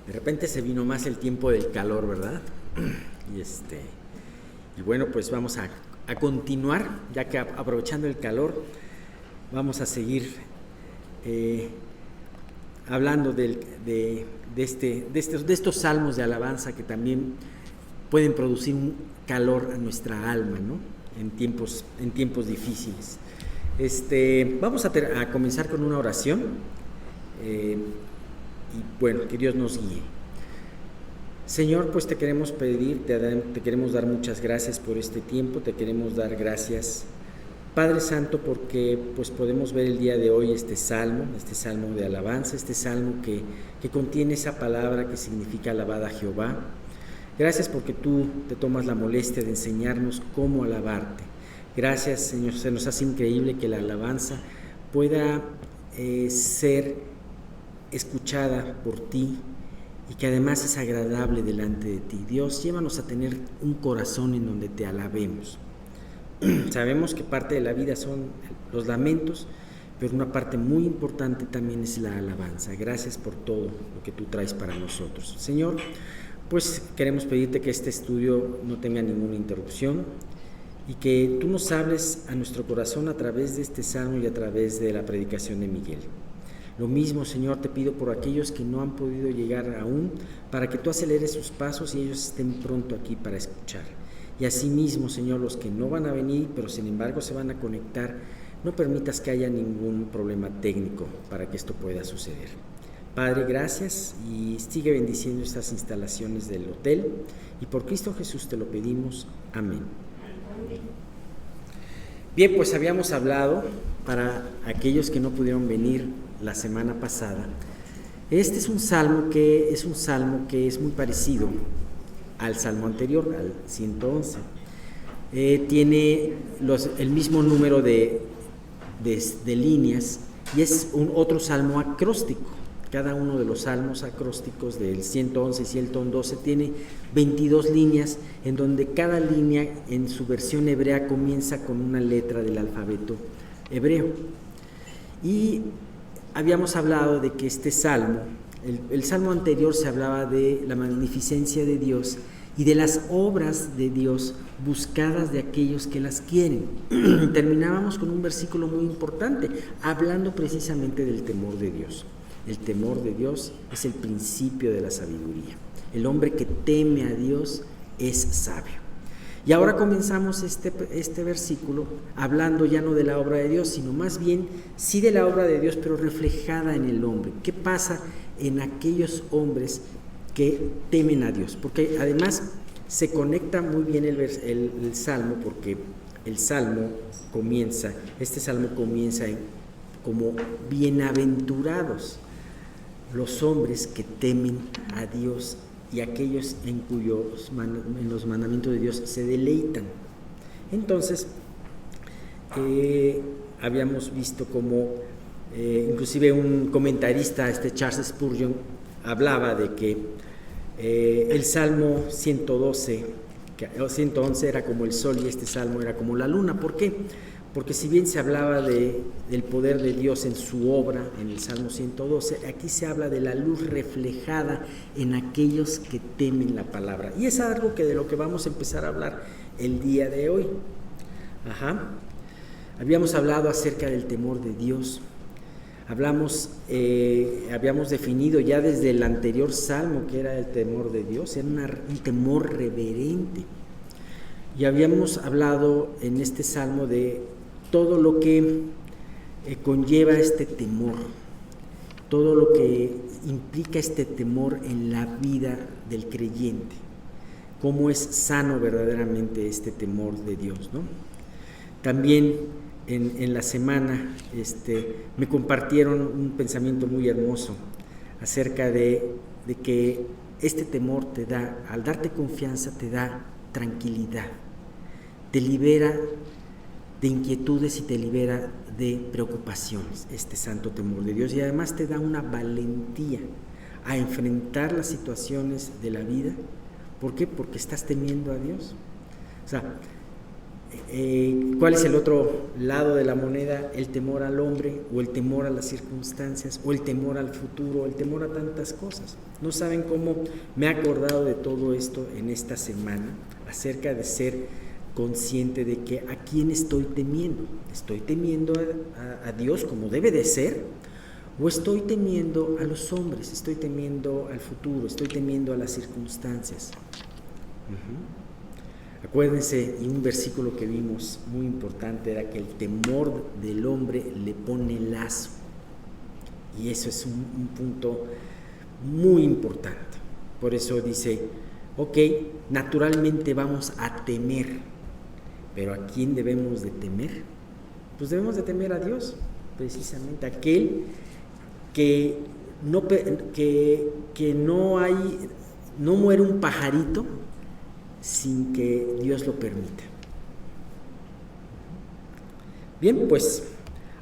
De repente se vino más el tiempo del calor, ¿verdad? Y bueno, pues vamos a continuar, ya que aprovechando el calor, vamos a seguir hablando de estos salmos de alabanza que también pueden producir un calor a nuestra alma, ¿no? En tiempos difíciles. Vamos a comenzar con una oración y bueno, que Dios nos guíe. Señor, pues te queremos pedir, te queremos dar muchas gracias por este tiempo, te queremos dar gracias, Padre Santo, porque pues podemos ver el día de hoy este salmo de alabanza, este salmo que contiene esa palabra que significa alabad a Jehová. Gracias porque tú te tomas la molestia de enseñarnos cómo alabarte. Gracias, Señor, se nos hace increíble que la alabanza pueda ser escuchada por ti y que además es agradable delante de ti. Dios, llévanos a tener un corazón en donde te alabemos. Sabemos que parte de la vida son los lamentos, pero una parte muy importante también es la alabanza. Gracias por todo lo que tú traes para nosotros. Señor, pues queremos pedirte que este estudio no tenga ninguna interrupción y que tú nos hables a nuestro corazón a través de este salmo y a través de la predicación de Miguel. Lo mismo, Señor, te pido por aquellos que no han podido llegar aún, para que tú aceleres sus pasos y ellos estén pronto aquí para escuchar. Y asimismo, Señor, los que no van a venir, pero sin embargo se van a conectar, no permitas que haya ningún problema técnico para que esto pueda suceder. Padre, gracias y sigue bendiciendo estas instalaciones del hotel y por Cristo Jesús te lo pedimos. Amén. Bien, pues habíamos hablado, para aquellos que no pudieron venir la semana pasada, este es un salmo que es muy parecido al salmo anterior, al 111. Tiene el mismo número de líneas y es otro salmo acróstico. Cada uno de los salmos acrósticos del 111 y 112 tiene 22 líneas, en donde cada línea en su versión hebrea comienza con una letra del alfabeto hebreo. Y habíamos hablado de que este salmo, el salmo anterior se hablaba de la magnificencia de Dios y de las obras de Dios buscadas de aquellos que las quieren. Terminábamos con un versículo muy importante, hablando precisamente del temor de Dios. El temor de Dios es el principio de la sabiduría. El hombre que teme a Dios es sabio. Y ahora comenzamos este versículo hablando ya no de la obra de Dios, sino más bien sí de la obra de Dios, pero reflejada en el hombre. ¿Qué pasa en aquellos hombres que temen a Dios? Porque además se conecta muy bien el salmo, porque este salmo comienza como bienaventurados los hombres que temen a Dios y aquellos en los mandamientos de Dios se deleitan. Entonces, habíamos visto como inclusive un comentarista, Charles Spurgeon, hablaba de que el Salmo 111 era como el sol y este salmo era como la luna. ¿Por qué? Porque si bien se hablaba del poder de Dios en su obra, en el Salmo 112, aquí se habla de la luz reflejada en aquellos que temen la palabra. Y es algo de lo que vamos a empezar a hablar el día de hoy. Habíamos hablado acerca del temor de Dios. Habíamos definido ya desde el anterior salmo que era el temor de Dios, era un temor reverente. Y habíamos hablado en este salmo de todo lo que conlleva este temor, todo lo que implica este temor en la vida del creyente, cómo es sano verdaderamente este temor de Dios, ¿no? También en la semana me compartieron un pensamiento muy hermoso acerca de que este temor te da, al darte confianza, te da tranquilidad, te libera de inquietudes y te libera de preocupaciones, este santo temor de Dios, y además te da una valentía a enfrentar las situaciones de la vida. ¿Por qué? Porque estás temiendo a Dios. O sea, ¿Cuál es el otro lado de la moneda? El temor al hombre, o el temor a las circunstancias, o el temor al futuro, o el temor a tantas cosas. No saben cómo me he acordado de todo esto en esta semana, acerca de ser consciente de que a quién estoy temiendo. ¿Estoy temiendo a Dios como debe de ser? ¿O estoy temiendo a los hombres? ¿Estoy temiendo al futuro? ¿Estoy temiendo a las circunstancias? Acuérdense, y un versículo que vimos muy importante era que el temor del hombre le pone lazo. Y eso es un punto muy importante. Por eso dice, ok, naturalmente vamos a temer, pero ¿a quién debemos de temer? Pues debemos de temer a Dios, precisamente, aquel que no muere un pajarito sin que Dios lo permita. Bien, pues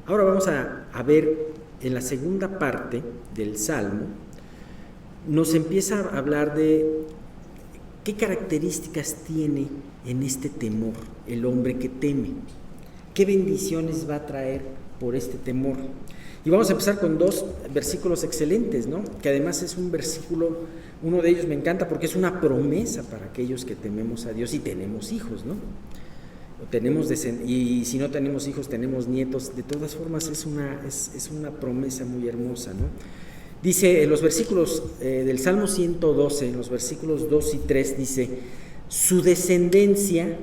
ahora vamos a ver en la segunda parte del Salmo, nos empieza a hablar de qué características tiene en este temor el hombre que teme, qué bendiciones va a traer por este temor. Y vamos a empezar con dos versículos excelentes, ¿no? Que además es un versículo, uno de ellos me encanta porque es una promesa para aquellos que tememos a Dios y tenemos hijos, ¿no? Y si no tenemos hijos, tenemos nietos. De todas formas es una promesa muy hermosa, ¿no? Dice en los versículos del Salmo 112, en los versículos 2 y 3, dice: su descendencia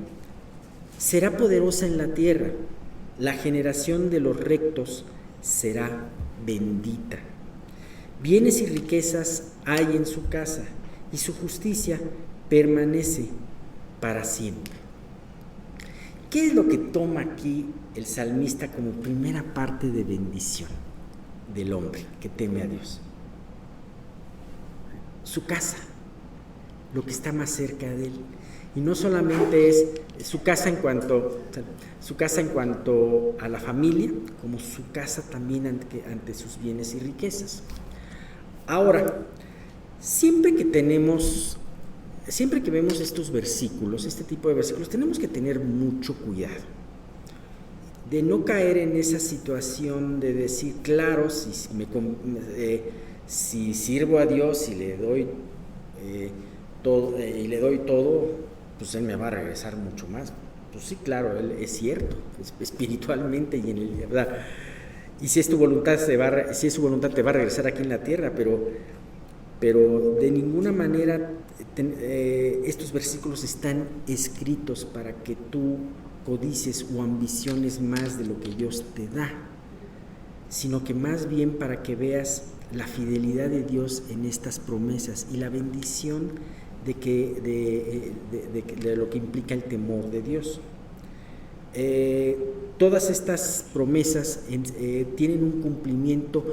será poderosa en la tierra, la generación de los rectos será bendita. Bienes y riquezas hay en su casa, y su justicia permanece para siempre. ¿Qué es lo que toma aquí el salmista como primera parte de bendición del hombre que teme a Dios? Su casa, lo que está más cerca de él. Y no solamente es su casa en cuanto a la familia, como su casa también ante sus bienes y riquezas. Ahora, siempre que vemos estos versículos, este tipo de versículos, tenemos que tener mucho cuidado de no caer en esa situación de decir, claro, si sirvo a Dios y le doy todo, pues Él me va a regresar mucho más. Pues sí, claro, Él es cierto, espiritualmente y en verdad. Y si es tu voluntad, te va a regresar aquí en la tierra, pero de ninguna manera estos versículos están escritos para que tú codicies o ambiciones más de lo que Dios te da, sino que más bien para que veas la fidelidad de Dios en estas promesas y la bendición de lo que implica el temor de Dios. Todas estas promesas tienen un cumplimiento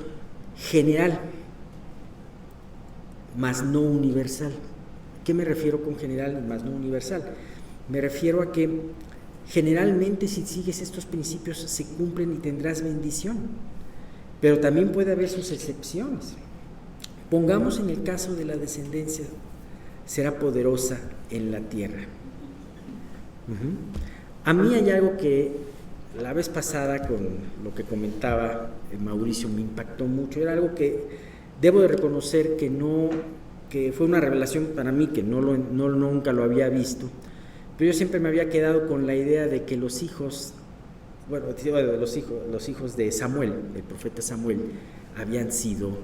general, mas no universal. ¿Qué me refiero con general mas no universal? Me refiero a que generalmente si sigues estos principios se cumplen y tendrás bendición, pero también puede haber sus excepciones. Pongamos en el caso de la descendencia, será poderosa en la tierra. A mí hay algo que la vez pasada con lo que comentaba Mauricio me impactó mucho. Era algo que debo de reconocer que fue una revelación para mí, que nunca lo había visto, pero yo siempre me había quedado con la idea de que los hijos de Samuel, del profeta Samuel, habían sido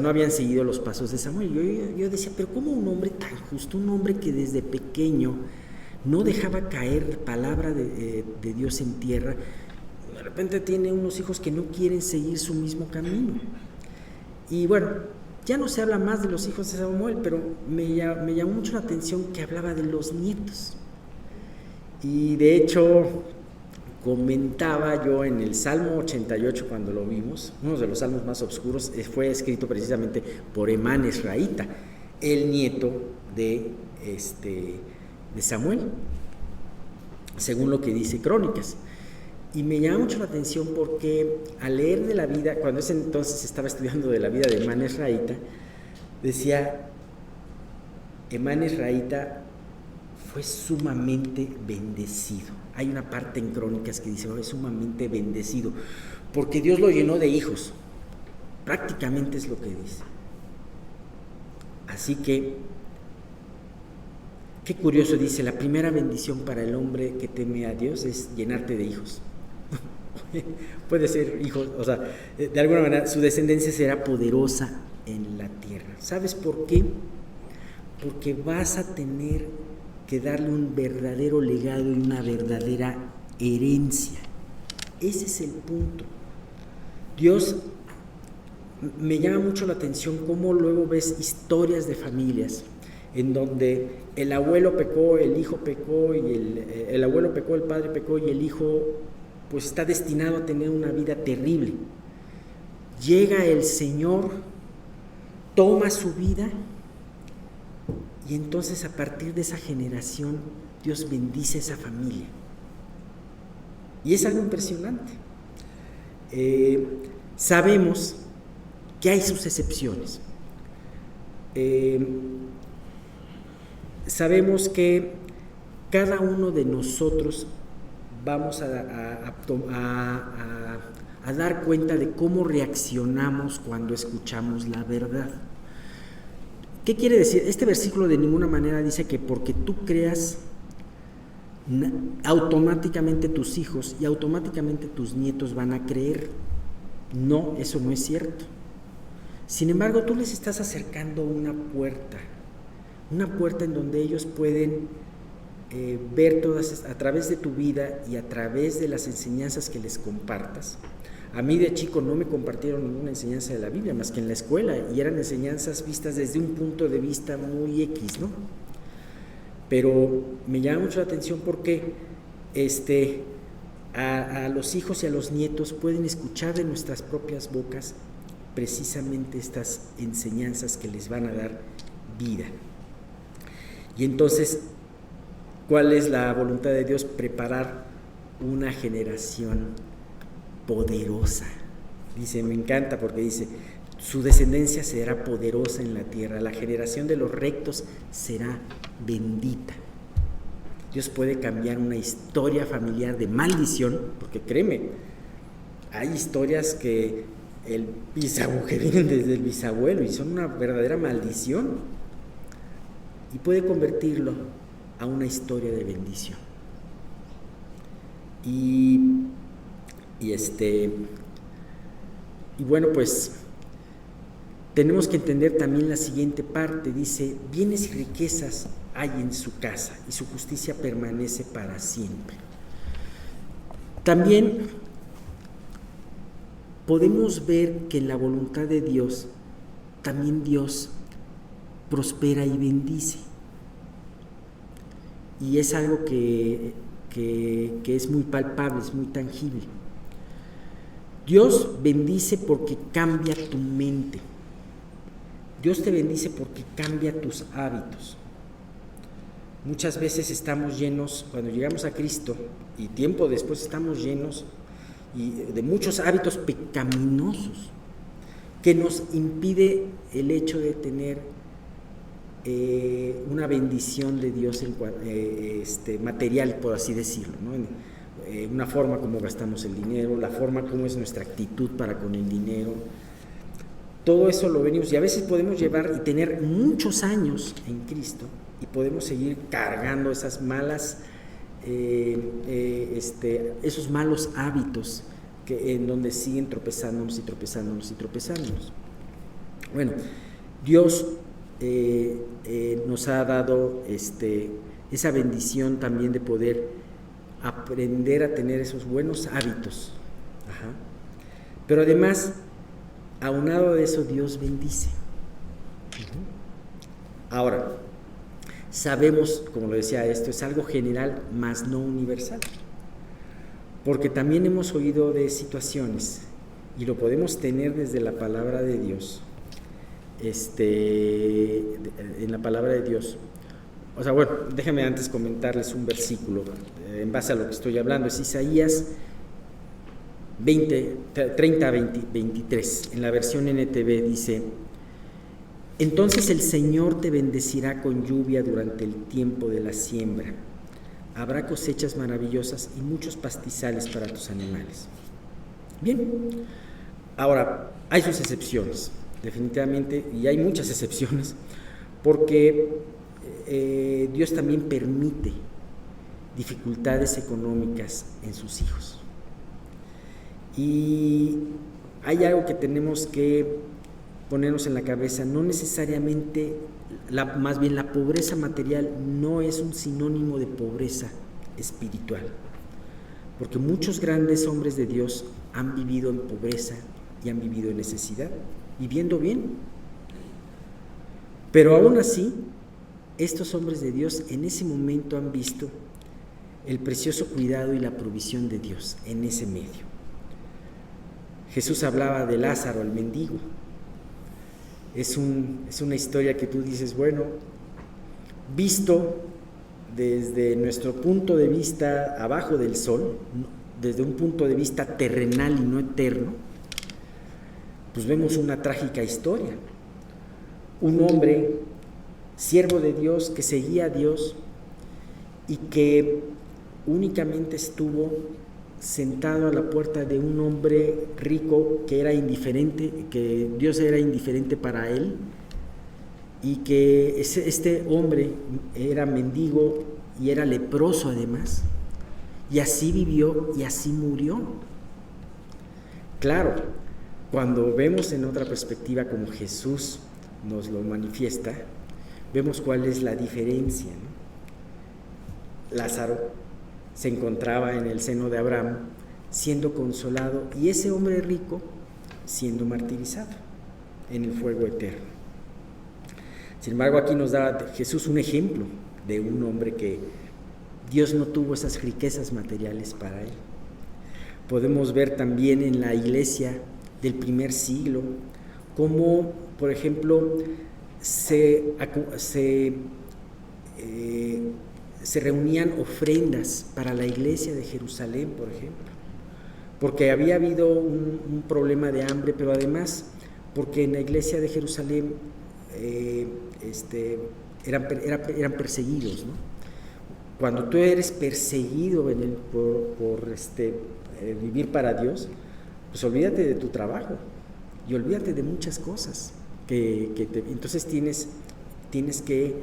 no habían seguido los pasos de Samuel. Yo decía, pero ¿cómo un hombre tan justo, un hombre que desde pequeño no dejaba caer palabra de Dios en tierra, de repente tiene unos hijos que no quieren seguir su mismo camino? Y bueno, ya no se habla más de los hijos de Samuel, pero me llamó mucho la atención que hablaba de los nietos. Y de hecho, comentaba yo en el Salmo 88 cuando lo vimos, uno de los salmos más oscuros, fue escrito precisamente por Emán Esraíta, el nieto de Samuel, según lo que dice Crónicas. Y me llama mucho la atención porque al leer de la vida, cuando ese entonces estaba estudiando de la vida de Emán Esraíta, decía, Emán Esraíta fue sumamente bendecido. Hay una parte en Crónicas que dice, fue sumamente bendecido, porque Dios lo llenó de hijos. Prácticamente es lo que dice. Así que, qué curioso, dice, la primera bendición para el hombre que teme a Dios es llenarte de hijos. Puede ser hijos, o sea, de alguna manera su descendencia será poderosa en la tierra. ¿Sabes por qué? Porque vas a tener que darle un verdadero legado y una verdadera herencia. Ese es el punto. Dios, me llama mucho la atención cómo luego ves historias de familias en donde el abuelo pecó, el hijo pecó, y el abuelo pecó, el padre pecó, y el hijo pues está destinado a tener una vida terrible. Llega el Señor, toma su vida, y entonces a partir de esa generación Dios bendice a esa familia. Y es algo impresionante. Sabemos que hay sus excepciones. Sabemos que cada uno de nosotros vamos a dar cuenta de cómo reaccionamos cuando escuchamos la verdad. ¿Qué quiere decir? Este versículo de ninguna manera dice que porque tú creas, automáticamente tus hijos y automáticamente tus nietos van a creer. No, eso no es cierto. Sin embargo, tú les estás acercando una puerta en donde ellos pueden ver todas, a través de tu vida y a través de las enseñanzas que les compartas. A mí de chico no me compartieron ninguna enseñanza de la Biblia más que en la escuela, y eran enseñanzas vistas desde un punto de vista muy X, ¿no? Pero me llama mucho la atención porque a los hijos y a los nietos pueden escuchar de nuestras propias bocas precisamente estas enseñanzas que les van a dar vida. Y entonces, ¿cuál es la voluntad de Dios? Preparar una generación poderosa. Dice, me encanta porque dice, su descendencia será poderosa en la tierra, la generación de los rectos será bendita. Dios puede cambiar una historia familiar de maldición, porque créeme, hay historias que vienen desde el bisabuelo y son una verdadera maldición, y puede convertirlo a una historia de bendición. Y bueno, pues tenemos que entender también la siguiente parte. Dice, bienes y riquezas hay en su casa y su justicia permanece para siempre. También podemos ver que en la voluntad de Dios, también Dios prospera y bendice. Y es algo que es muy palpable, es muy tangible. Dios bendice porque cambia tu mente. Dios te bendice porque cambia tus hábitos. Muchas veces estamos llenos, cuando llegamos a Cristo, y tiempo después estamos llenos de muchos hábitos pecaminosos que nos impide el hecho de tener una bendición de Dios material, por así decirlo, ¿no? Una forma como gastamos el dinero, la forma como es nuestra actitud para con el dinero. Todo eso lo venimos, y a veces podemos llevar y tener muchos años en Cristo y podemos seguir cargando esas malas, esos malos hábitos en donde siguen tropezándonos y tropezándonos y tropezándonos. Bueno, Dios nos ha dado esa bendición también de poder aprender a tener esos buenos hábitos. Ajá. Pero además, aunado de eso, Dios bendice. Ahora, sabemos, como lo decía, esto es algo general, mas no universal. Porque también hemos oído de situaciones, y lo podemos tener desde la palabra de Dios, en la palabra de Dios. O sea, bueno, déjenme antes comentarles un versículo en base a lo que estoy hablando. Es Isaías 30, 23. En la versión NTV dice, Entonces el Señor te bendecirá con lluvia durante el tiempo de la siembra. Habrá cosechas maravillosas y muchos pastizales para tus animales. Bien, ahora hay sus excepciones, definitivamente, y hay muchas excepciones, porque Dios también permite dificultades económicas en sus hijos. Y hay algo que tenemos que ponernos en la cabeza: no necesariamente, más bien la pobreza material no es un sinónimo de pobreza espiritual, porque muchos grandes hombres de Dios han vivido en pobreza y han vivido en necesidad, viviendo bien. Pero aún así, estos hombres de Dios en ese momento han visto el precioso cuidado y la provisión de Dios en ese medio. Jesús hablaba de Lázaro, el mendigo. Es una historia que tú dices, bueno, visto desde nuestro punto de vista abajo del sol, desde un punto de vista terrenal y no eterno, pues vemos una trágica historia. Un hombre, siervo de Dios, que seguía a Dios y que únicamente estuvo sentado a la puerta de un hombre rico que era indiferente, que Dios era indiferente para él, y que este hombre era mendigo y era leproso además, y así vivió y así murió. Claro, cuando vemos en otra perspectiva como Jesús nos lo manifiesta, vemos cuál es la diferencia, ¿no? Lázaro se encontraba en el seno de Abraham siendo consolado, y ese hombre rico siendo martirizado en el fuego eterno. Sin embargo, aquí nos da Jesús un ejemplo de un hombre que Dios no tuvo esas riquezas materiales para él. Podemos ver también en la iglesia del primer siglo cómo, por ejemplo, se reunían ofrendas para la iglesia de Jerusalén, por ejemplo, porque había habido un problema de hambre, pero además porque en la iglesia de Jerusalén eran perseguidos, ¿no? Cuando tú eres perseguido por vivir para Dios, pues olvídate de tu trabajo y olvídate de muchas cosas entonces tienes que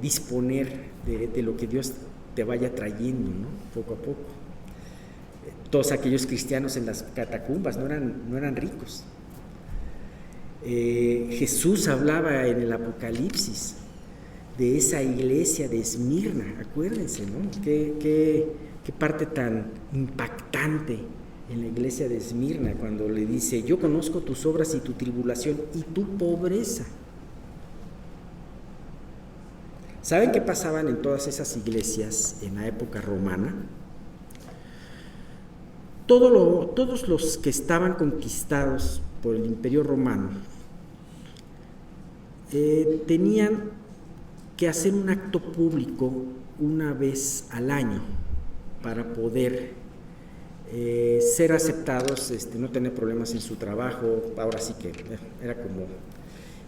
disponer de lo que Dios te vaya trayendo, ¿no? Poco a poco. Todos aquellos cristianos en las catacumbas no eran ricos. Jesús hablaba en el Apocalipsis de esa iglesia de Esmirna, acuérdense, ¿no? Qué parte tan impactante en la iglesia de Esmirna, cuando le dice: yo conozco tus obras y tu tribulación y tu pobreza. ¿Saben qué pasaban en todas esas iglesias en la época romana? Todos los que estaban conquistados por el Imperio Romano tenían que hacer un acto público una vez al año para poder ser aceptados, no tener problemas en su trabajo. Ahora sí que era como...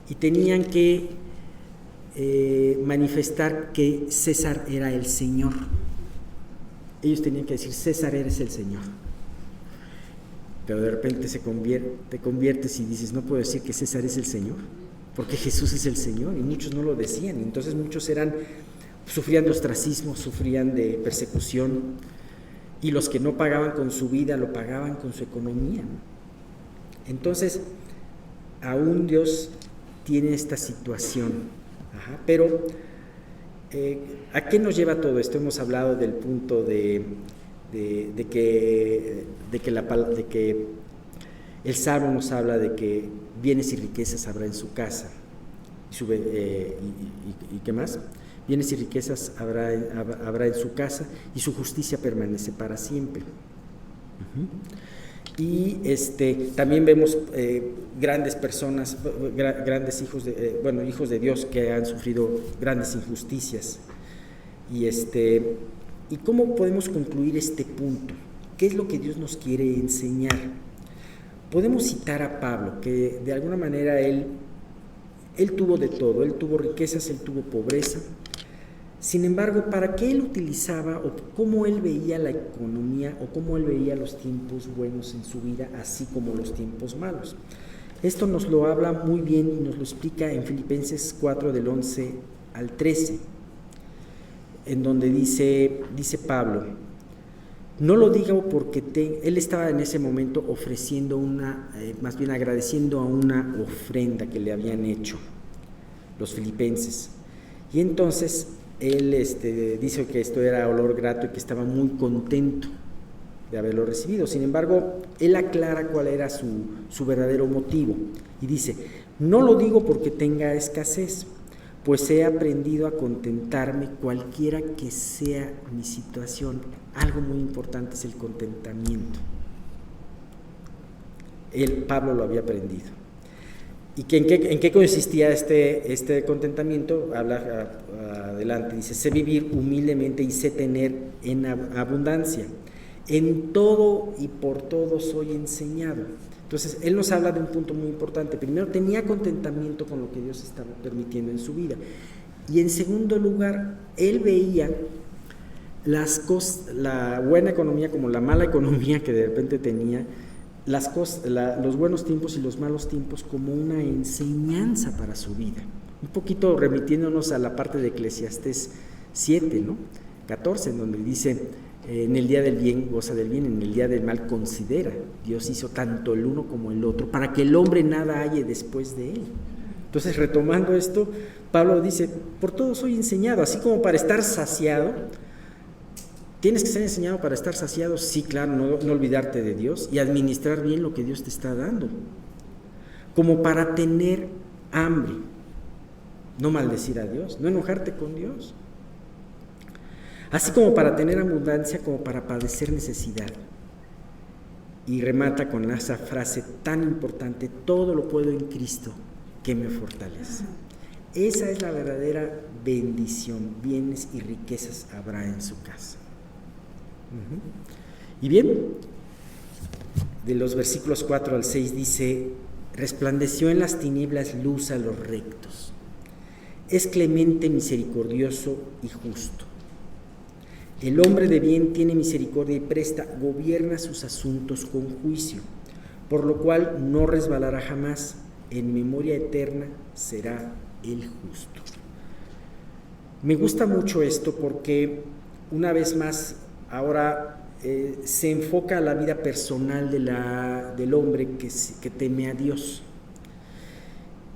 Y tenían que manifestar que César era el Señor. Ellos tenían que decir: César, eres el Señor. Pero de repente te conviertes y dices: no puedo decir que César es el Señor, porque Jesús es el Señor, y muchos no lo decían. Entonces muchos sufrían de ostracismo, sufrían de persecución, y los que no pagaban con su vida lo pagaban con su economía, ¿no? Entonces aún Dios tiene esta situación. Pero ¿a qué nos lleva todo esto? Hemos hablado del punto de que el Salmo nos habla de que bienes y riquezas habrá en su casa. ¿Y qué más? Bienes y riquezas habrá en su casa, y su justicia permanece para siempre. Y también vemos grandes personas, grandes hijos de Dios que han sufrido grandes injusticias. ¿Y cómo podemos concluir este punto? ¿Qué es lo que Dios nos quiere enseñar? Podemos citar a Pablo, que de alguna manera él Él tuvo de todo, él tuvo riquezas, él tuvo pobreza. Sin embargo, ¿para qué él utilizaba o cómo él veía la economía o cómo él veía los tiempos buenos en su vida, así como los tiempos malos? Esto nos lo habla muy bien y nos lo explica en Filipenses 4 del 11 al 13, en donde dice Pablo, no lo digo porque él estaba en ese momento ofreciendo más bien agradeciendo a una ofrenda que le habían hecho los filipenses. Y entonces él dice que esto era olor grato y que estaba muy contento de haberlo recibido. Sin embargo, él aclara cuál era su verdadero motivo y dice, no lo digo porque tenga escasez, pues he aprendido a contentarme cualquiera que sea mi situación. Algo muy importante es el contentamiento. Pablo lo había aprendido. ¿Y en qué consistía este contentamiento? Habla adelante, dice, sé vivir humildemente y sé tener en abundancia. En todo y por todo soy enseñado. Entonces, él nos habla de un punto muy importante. Primero, tenía contentamiento con lo que Dios estaba permitiendo en su vida. Y en segundo lugar, él veía la buena economía como la mala economía que de repente tenía, los buenos tiempos y los malos tiempos como una enseñanza para su vida. Un poquito remitiéndonos a la parte de Eclesiastés 7, ¿no? 14, en donde dice, en el día del bien goza del bien, en el día del mal considera. Dios hizo tanto el uno como el otro para que el hombre nada halle después de él. Entonces, retomando esto, Pablo dice, por todo soy enseñado, así como para estar saciado. ¿Tienes que ser enseñado para estar saciado? Sí, claro, no olvidarte de Dios y administrar bien lo que Dios te está dando. Como para tener hambre, no maldecir a Dios, no enojarte con Dios. Así como para tener abundancia, como para padecer necesidad. Y remata con esa frase tan importante, todo lo puedo en Cristo que me fortalece. Esa es la verdadera bendición, bienes y riquezas habrá en su casa. Y bien, de los versículos 4 al 6 dice, resplandeció en las tinieblas luz a los rectos, es clemente, misericordioso y justo. El hombre de bien tiene misericordia y presta, gobierna sus asuntos con juicio, por lo cual no resbalará jamás, en memoria eterna será el justo. Me gusta mucho esto porque, una vez más, ahora se enfoca a la vida personal del hombre que teme a Dios.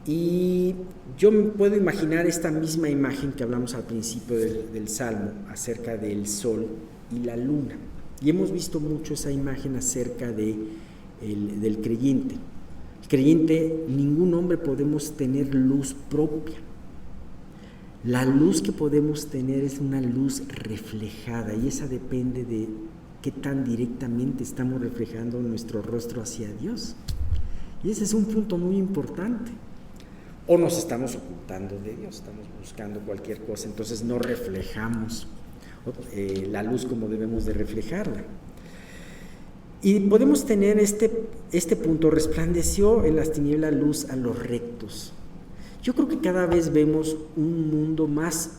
Y yo me puedo imaginar esta misma imagen que hablamos al principio del Salmo, acerca del sol y la luna. Y hemos visto mucho esa imagen acerca del creyente. El creyente, ningún hombre podemos tener luz propia. La luz que podemos tener es una luz reflejada y esa depende de qué tan directamente estamos reflejando nuestro rostro hacia Dios. Y ese es un punto muy importante. O nos estamos ocultando de Dios, estamos buscando cualquier cosa, entonces no reflejamos la luz como debemos de reflejarla. Y podemos tener este punto, resplandeció en las tinieblas luz a los rectos. Yo creo que cada vez vemos un mundo más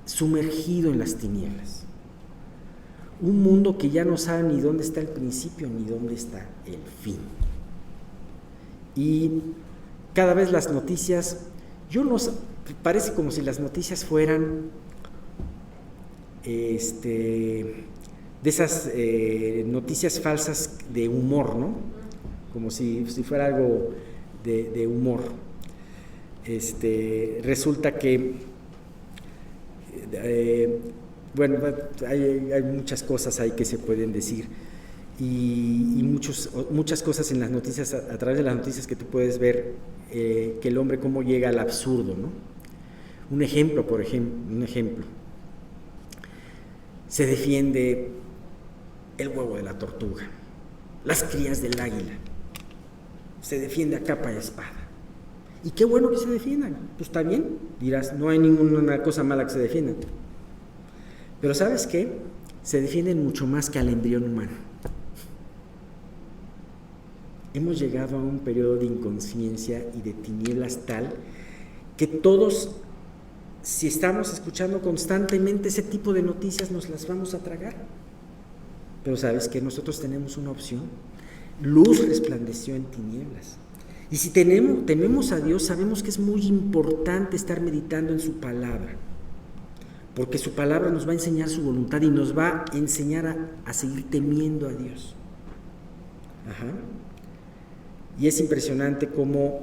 sumergido en las tinieblas. Un mundo que ya no sabe ni dónde está el principio ni dónde está el fin. Y cada vez las noticias, parece como si las noticias fueran de esas noticias falsas de humor, ¿no? Como si fuera algo de humor. Resulta que bueno, hay muchas cosas ahí que se pueden decir y muchas cosas en las noticias, a través de las noticias que tú puedes ver que el hombre cómo llega al absurdo, ¿no? Un ejemplo, se defiende el huevo de la tortuga, las crías del águila, se defiende a capa y espada. Y qué bueno que se defiendan, pues está bien, dirás, no hay ninguna cosa mala que se defiendan. Pero ¿sabes qué? Se defienden mucho más que al embrión humano. hemos llegado a un periodo de inconsciencia y de tinieblas tal que todos, si estamos escuchando constantemente ese tipo de noticias, nos las vamos a tragar. Pero ¿sabes qué? Nosotros tenemos una opción. Luz resplandeció en tinieblas. Y si tememos a Dios, sabemos que es muy importante estar meditando en su palabra, porque su palabra nos va a enseñar su voluntad y nos va a enseñar a seguir temiendo a Dios. Y es impresionante cómo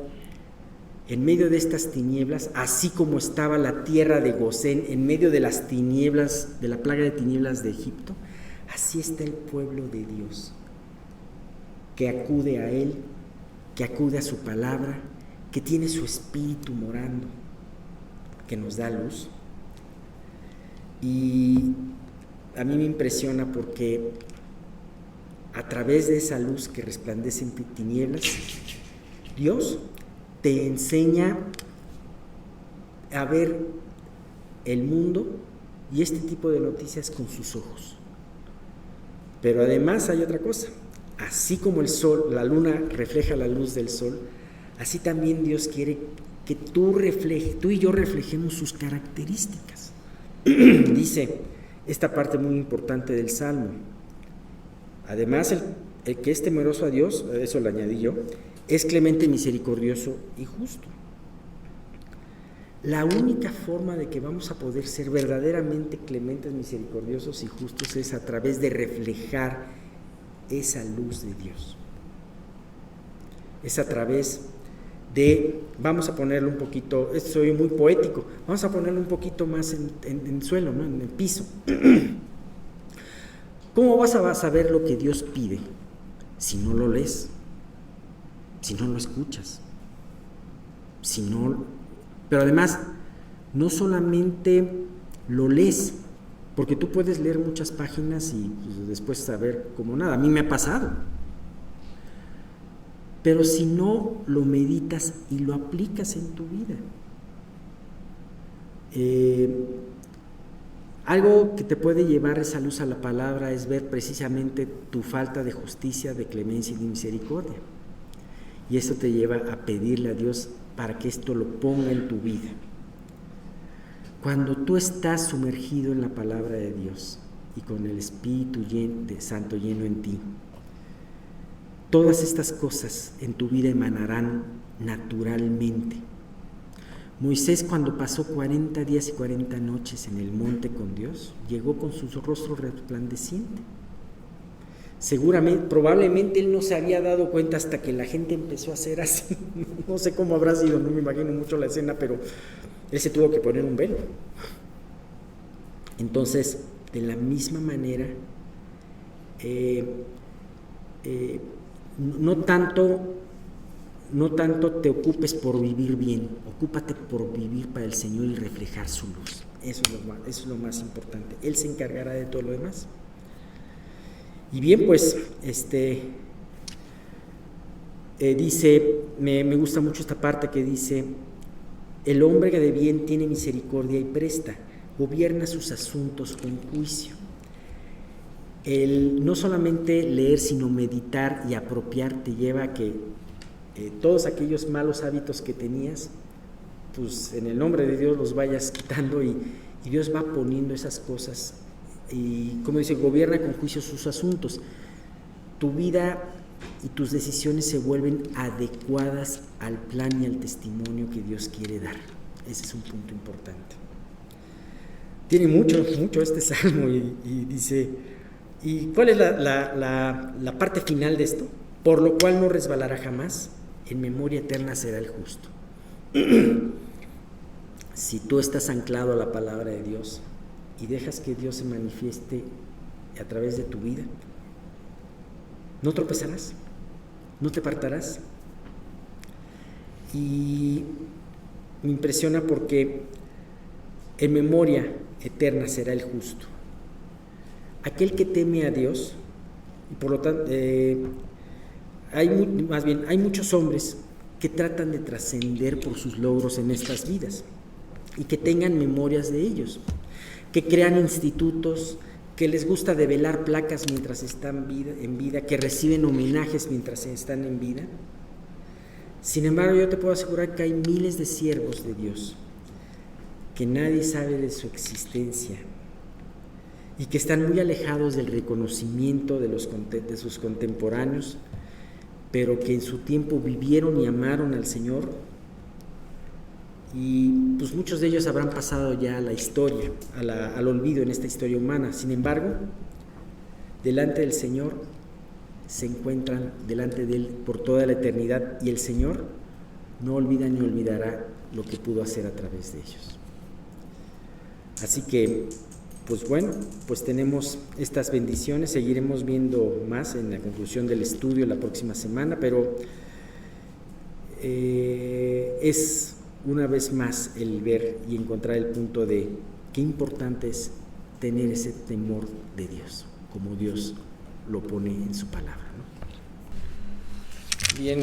en medio de estas tinieblas, así como estaba la tierra de Gosén en medio de las tinieblas, de la plaga de tinieblas de Egipto, así está el pueblo de Dios, que acude a Él, que acude a su palabra, que tiene su espíritu morando, que nos da luz. Y a mí me impresiona porque a través de esa luz que resplandece en tinieblas, Dios te enseña a ver el mundo y este tipo de noticias con sus ojos. Pero además hay otra cosa. Así como el sol, la luna refleja la luz del sol, así también Dios quiere que tú y yo reflejemos sus características. Dice esta parte muy importante del Salmo. Además, el que es temeroso a Dios, eso lo añadí yo, es clemente, misericordioso y justo. La única forma de que vamos a poder ser verdaderamente clementes, misericordiosos y justos es a través de reflejar esa luz de Dios. Es a través de, vamos a ponerlo un poquito, esto soy muy poético, vamos a ponerlo un poquito más en el suelo, ¿no? En el piso. ¿Cómo vas a saber lo que Dios pide si no lo lees, si no lo escuchas, pero además no solamente lo lees, porque tú puedes leer muchas páginas y pues, después saber como nada? A mí me ha pasado. Pero si no lo meditas y lo aplicas en tu vida, algo que te puede llevar esa luz a la palabra es ver precisamente tu falta de justicia, de clemencia y de misericordia. Y eso te lleva a pedirle a Dios para que esto lo ponga en tu vida. Cuando tú estás sumergido en la palabra de Dios y con el Espíritu Santo lleno en ti, todas estas cosas en tu vida emanarán naturalmente. Moisés, cuando pasó 40 días y 40 noches en el monte con Dios, llegó con su rostro resplandeciente. Probablemente él no se había dado cuenta hasta que la gente empezó a hacer así. No sé cómo habrá sido, no me imagino mucho la escena, pero él se tuvo que poner un velo. Entonces, de la misma manera, no tanto te ocupes por vivir bien, ocúpate por vivir para el Señor y reflejar su luz. Eso es lo más importante. Él se encargará de todo lo demás. Y bien, pues, dice, me gusta mucho esta parte que dice: el hombre de bien tiene misericordia y presta, gobierna sus asuntos con juicio. El no solamente leer, sino meditar y apropiar te lleva a que todos aquellos malos hábitos que tenías, pues en el nombre de Dios los vayas quitando y Dios va poniendo esas cosas. Y como dice, gobierna con juicio sus asuntos. Tu vida y tus decisiones se vuelven adecuadas al plan y al testimonio que Dios quiere dar. Ese es un punto importante. Tiene mucho este salmo y dice, ¿y cuál es la parte final de esto? Por lo cual no resbalará jamás, en memoria eterna será el justo. Si tú estás anclado a la palabra de Dios y dejas que Dios se manifieste a través de tu vida, no tropezarás, no te apartarás. Y me impresiona porque en memoria eterna será el justo. Aquel que teme a Dios, y por lo tanto, hay muchos hombres que tratan de trascender por sus logros en estas vidas y que tengan memorias de ellos, que crean institutos, que les gusta develar placas mientras están en vida, que reciben homenajes mientras están en vida. Sin embargo, yo te puedo asegurar que hay miles de siervos de Dios que nadie sabe de su existencia y que están muy alejados del reconocimiento de sus contemporáneos, pero que en su tiempo vivieron y amaron al Señor, y pues muchos de ellos habrán pasado ya a la historia, al olvido en esta historia humana. Sin embargo, delante del Señor se encuentran delante de Él por toda la eternidad, y el Señor no olvida ni olvidará lo que pudo hacer a través de ellos. Así que, pues bueno, pues tenemos estas bendiciones. Seguiremos viendo más en la conclusión del estudio la próxima semana, pero es una vez más el ver y encontrar el punto de qué importante es tener ese temor de Dios, como Dios lo pone en su palabra, ¿no? Bien,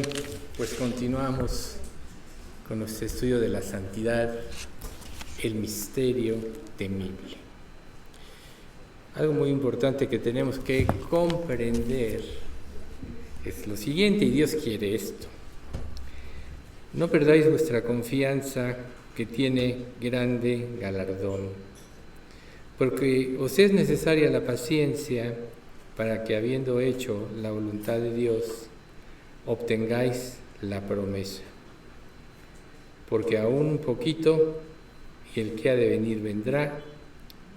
pues continuamos con nuestro estudio de la santidad, el misterio temible. Algo muy importante que tenemos que comprender es lo siguiente, y Dios quiere esto: no perdáis vuestra confianza, que tiene grande galardón, porque os es necesaria la paciencia, para que, habiendo hecho la voluntad de Dios, obtengáis la promesa. Porque aún un poquito, y el que ha de venir vendrá,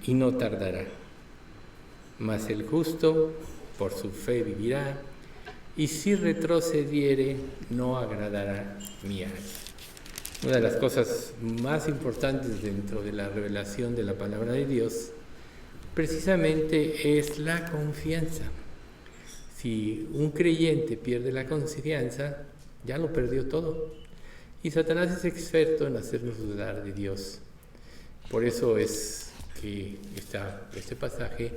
y no tardará. Mas el justo por su fe vivirá, y si retrocediere, no agradará mi alma. Una de las cosas más importantes dentro de la revelación de la palabra de Dios precisamente es la confianza. Si un creyente pierde la confianza, ya lo perdió todo. Y Satanás es experto en hacernos dudar de Dios. Por eso es que este pasaje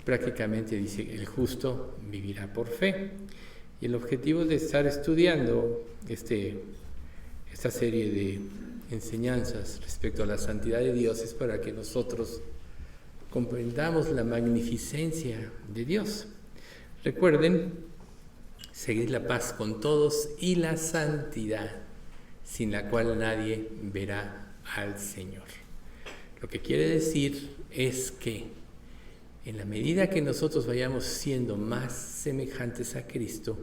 prácticamente dice: el justo vivirá por fe. Y el objetivo de estar estudiando esta serie de enseñanzas respecto a la santidad de Dios es para que nosotros comprendamos la magnificencia de Dios. Recuerden, seguid la paz con todos y la santidad, sin la cual nadie verá al Señor. Lo que quiere decir es que en la medida que nosotros vayamos siendo más semejantes a Cristo,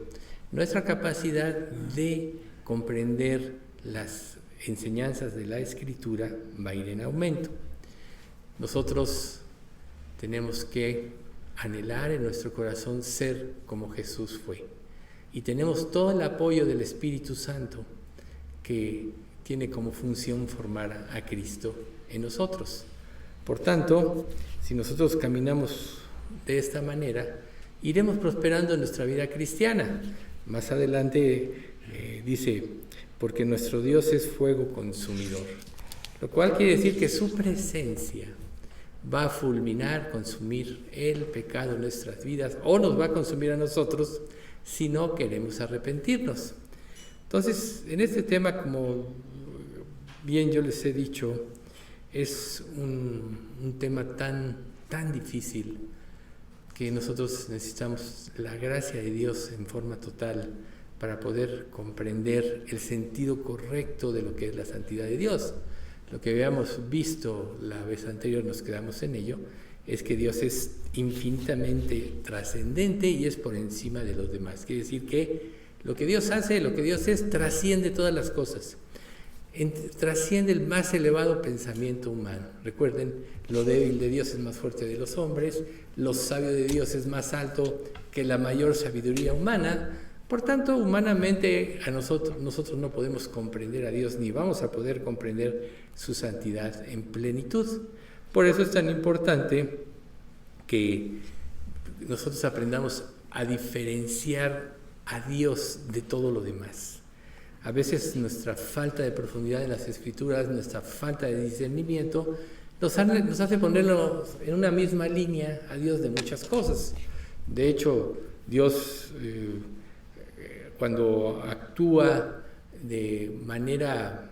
nuestra capacidad de comprender las enseñanzas de la Escritura va a ir en aumento. Nosotros tenemos que anhelar en nuestro corazón ser como Jesús fue. Y tenemos todo el apoyo del Espíritu Santo, que tiene como función formar a Cristo en nosotros. Por tanto, si nosotros caminamos de esta manera, iremos prosperando en nuestra vida cristiana. Más adelante dice: porque nuestro Dios es fuego consumidor, lo cual quiere decir que su presencia va a fulminar, consumir el pecado en nuestras vidas, o nos va a consumir a nosotros si no queremos arrepentirnos. Entonces, en este tema, como bien yo les he dicho, es un tema tan difícil que nosotros necesitamos la gracia de Dios en forma total para poder comprender el sentido correcto de lo que es la santidad de Dios. Lo que habíamos visto la vez anterior, nos quedamos en ello, es que Dios es infinitamente trascendente y es por encima de los demás. Quiere decir que lo que Dios hace, lo que Dios es, trasciende todas las cosas. Trasciende el más elevado pensamiento humano. Recuerden, lo débil de Dios es más fuerte de los hombres, lo sabio de Dios es más alto que la mayor sabiduría humana. Por tanto, humanamente nosotros no podemos comprender a Dios, ni vamos a poder comprender su santidad en plenitud. Por eso es tan importante que nosotros aprendamos a diferenciar a Dios de todo lo demás. A veces nuestra falta de profundidad en las Escrituras, nuestra falta de discernimiento, nos hace ponerlo en una misma línea a Dios de muchas cosas. De hecho, Dios, cuando actúa de manera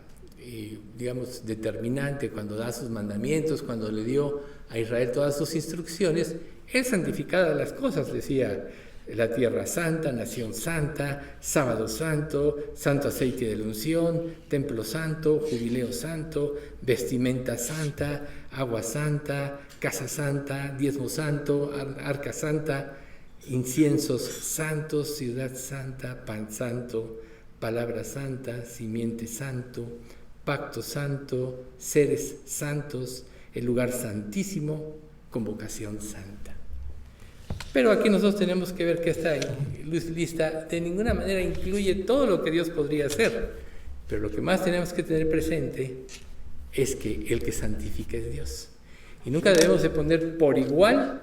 digamos, determinante cuando da sus mandamientos, cuando le dio a Israel todas sus instrucciones. Él santificaba las cosas, decía: la tierra santa, nación santa, sábado santo, santo aceite de la unción, templo santo, jubileo santo, vestimenta santa, agua santa, casa santa, diezmo santo, arca santa, inciensos santos, ciudad santa, pan santo, palabra santa, simiente santo, pacto santo, seres santos, el lugar santísimo, convocación santa. Pero aquí nosotros tenemos que ver que esta lista de ninguna manera incluye todo lo que Dios podría hacer. Pero lo que más tenemos que tener presente es que el que santifica es Dios. Y nunca debemos de poner por igual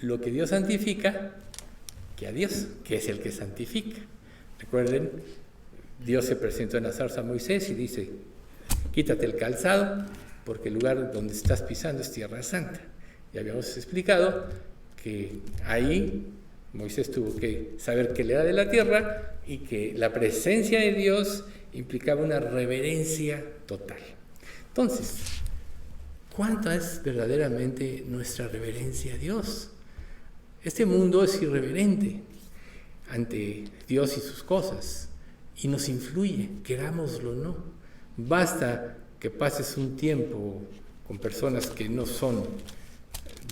lo que Dios santifica que a Dios, que es el que santifica. Recuerden, Dios se presentó en la zarza a Moisés y dice: quítate el calzado, porque el lugar donde estás pisando es tierra santa. Ya habíamos explicado que ahí Moisés tuvo que saber que él era de la tierra y que la presencia de Dios implicaba una reverencia total. Entonces, ¿cuánta es verdaderamente nuestra reverencia a Dios? Este mundo es irreverente ante Dios y sus cosas y nos influye, querámoslo o no. Basta que pases un tiempo con personas que no son,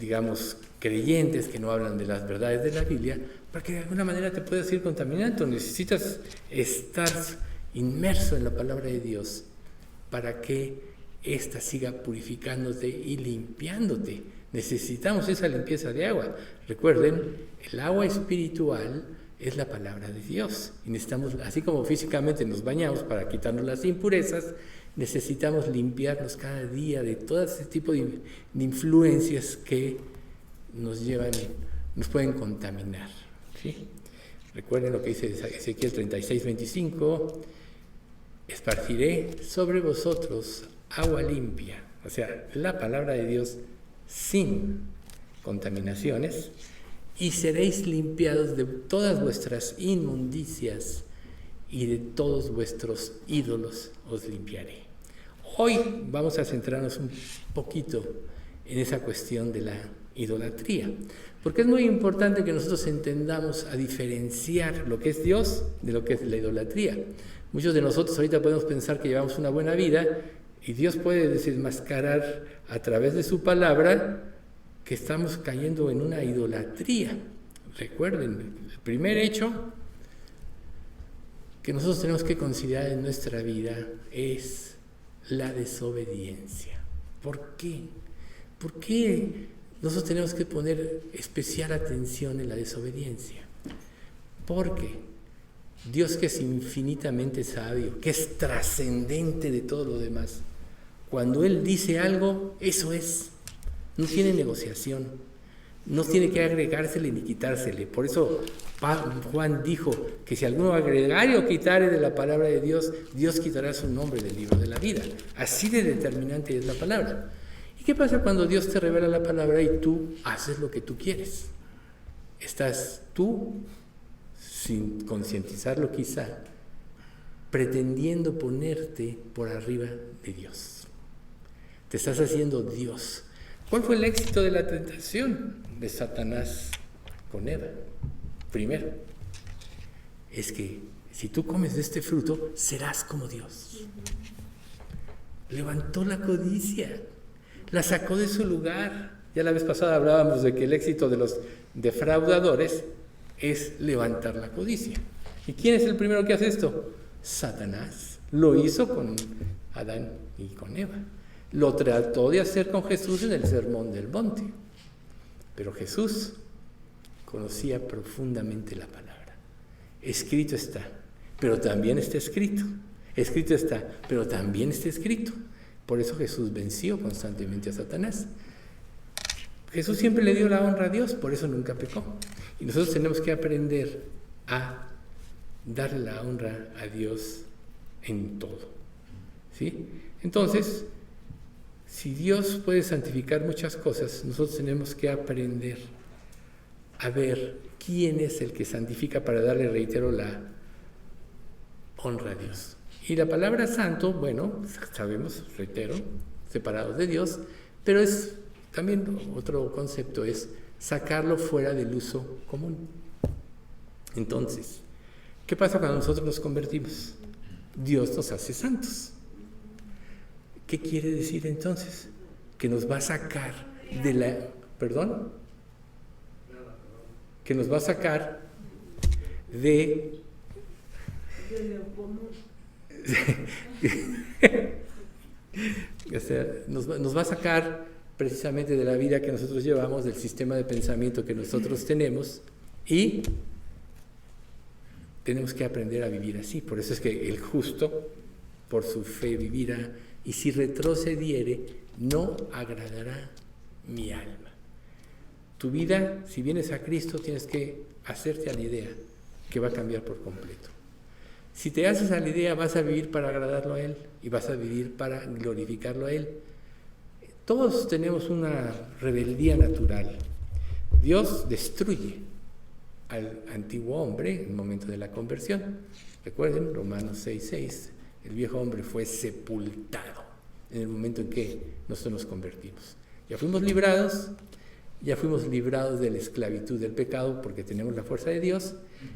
digamos, creyentes, que no hablan de las verdades de la Biblia, para que de alguna manera te puedas ir contaminando. Necesitas estar inmerso en la palabra de Dios para que ésta siga purificándote y limpiándote. Necesitamos esa limpieza de agua. Recuerden, el agua espiritual es la palabra de Dios. Y necesitamos, así como físicamente nos bañamos para quitarnos las impurezas, necesitamos limpiarnos cada día de todo ese tipo de influencias que nos llevan, nos pueden contaminar, ¿sí? Recuerden lo que dice Ezequiel 36:25: esparciré sobre vosotros agua limpia, o sea, la palabra de Dios sin contaminaciones, y seréis limpiados de todas vuestras inmundicias y de todos vuestros ídolos os limpiaré. Hoy vamos a centrarnos un poquito en esa cuestión de la idolatría, porque es muy importante que nosotros entendamos a diferenciar lo que es Dios de lo que es la idolatría. Muchos de nosotros ahorita podemos pensar que llevamos una buena vida y Dios puede desenmascarar a través de su palabra que estamos cayendo en una idolatría. Recuerden, el primer hecho que nosotros tenemos que considerar en nuestra vida es la desobediencia. ¿Por qué? ¿Por qué nosotros tenemos que poner especial atención en la desobediencia? Porque Dios, que es infinitamente sabio, que es trascendente de todo lo demás, cuando Él dice algo, eso es. No tiene negociación, no tiene que agregársele ni quitársele. Por eso Juan dijo que si alguno agregare o quitare de la palabra de Dios, Dios quitará su nombre del libro de la vida. Así de determinante es la palabra. ¿Y qué pasa cuando Dios te revela la palabra y tú haces lo que tú quieres? Estás tú, sin concientizarlo quizá, pretendiendo ponerte por arriba de Dios. Te estás haciendo Dios. ¿Cuál fue el éxito de la tentación de Satanás con Eva? Primero, es que si tú comes de este fruto, serás como Dios. Levantó la codicia, la sacó de su lugar. Ya la vez pasada hablábamos de que el éxito de los defraudadores es levantar la codicia. ¿Y quién es el primero que hace esto? Satanás. Lo hizo con Adán y con Eva. Lo trató de hacer con Jesús en el Sermón del Monte. Pero Jesús conocía profundamente la palabra. Escrito está, pero también está escrito. Escrito está, pero también está escrito. Por eso Jesús venció constantemente a Satanás. Jesús siempre le dio la honra a Dios, por eso nunca pecó. Y nosotros tenemos que aprender a darle la honra a Dios en todo, ¿sí? Entonces, si Dios puede santificar muchas cosas, nosotros tenemos que aprender a ver quién es el que santifica para darle, reitero, la honra a Dios. Y la palabra santo, bueno, sabemos, reitero, separados de Dios, pero es también otro concepto, es sacarlo fuera del uso común. Entonces, ¿qué pasa cuando nosotros nos convertimos? Dios nos hace santos. ¿Qué quiere decir entonces? Que nos va a sacar de la... ¿Perdón? Que nos va a sacar de... O sea, nos va a sacar precisamente de la vida que nosotros llevamos, del sistema de pensamiento que nosotros tenemos, y tenemos que aprender a vivir así. Por eso es que el justo por su fe vivirá, y si retrocediere, no agradará mi alma. Tu vida, si vienes a Cristo, tienes que hacerte a la idea que va a cambiar por completo. Si te haces a la idea, vas a vivir para agradarlo a Él y vas a vivir para glorificarlo a Él. Todos tenemos una rebeldía natural. Dios destruye al antiguo hombre en el momento de la conversión. Recuerden, Romanos 6:6, el viejo hombre fue sepultado en el momento en que nosotros nos convertimos. Ya fuimos librados de la esclavitud del pecado porque tenemos la fuerza de Dios,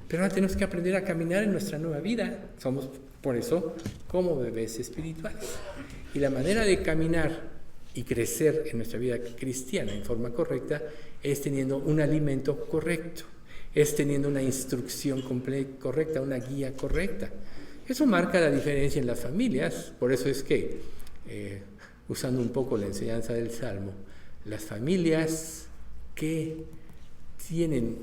pero ahora tenemos que aprender a caminar en nuestra nueva vida. Somos, por eso, como bebés espirituales. Y la manera de caminar y crecer en nuestra vida cristiana en forma correcta es teniendo un alimento correcto, es teniendo una instrucción correcta, una guía correcta. Eso marca la diferencia en las familias. Por eso es que, usando un poco la enseñanza del Salmo, las familias que tienen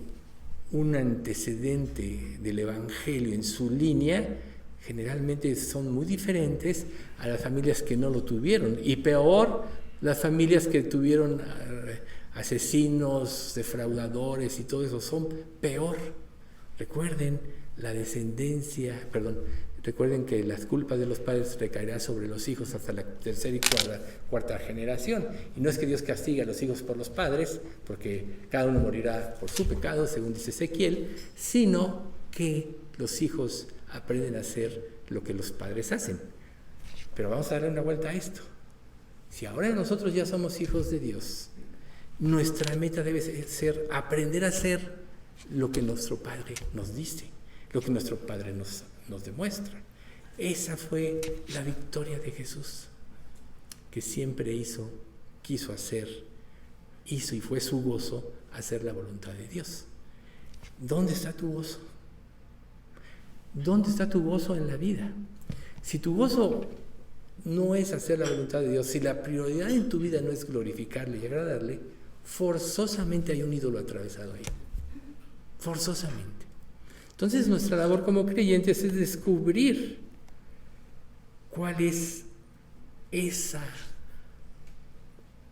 un antecedente del Evangelio en su línea, generalmente son muy diferentes a las familias que no lo tuvieron. Y peor, las familias que tuvieron asesinos, defraudadores y todo eso, son peor. Recuerden recuerden que las culpas de los padres recaerán sobre los hijos hasta la tercera y cuarta generación. Y no es que Dios castigue a los hijos por los padres, porque cada uno morirá por su pecado, según dice Ezequiel, sino que los hijos aprenden a hacer lo que los padres hacen. Pero vamos a darle una vuelta a esto. Si ahora nosotros ya somos hijos de Dios, nuestra meta debe ser aprender a hacer lo que nuestro Padre nos dice, lo que nuestro Padre nos demuestra. Esa fue la victoria de Jesús, que siempre hizo y fue su gozo hacer la voluntad de Dios. ¿Dónde está tu gozo? ¿Dónde está tu gozo en la vida? Si tu gozo no es hacer la voluntad de Dios, si la prioridad en tu vida no es glorificarle y agradarle, forzosamente hay un ídolo atravesado ahí. Forzosamente. Entonces nuestra labor como creyentes es descubrir cuál es esa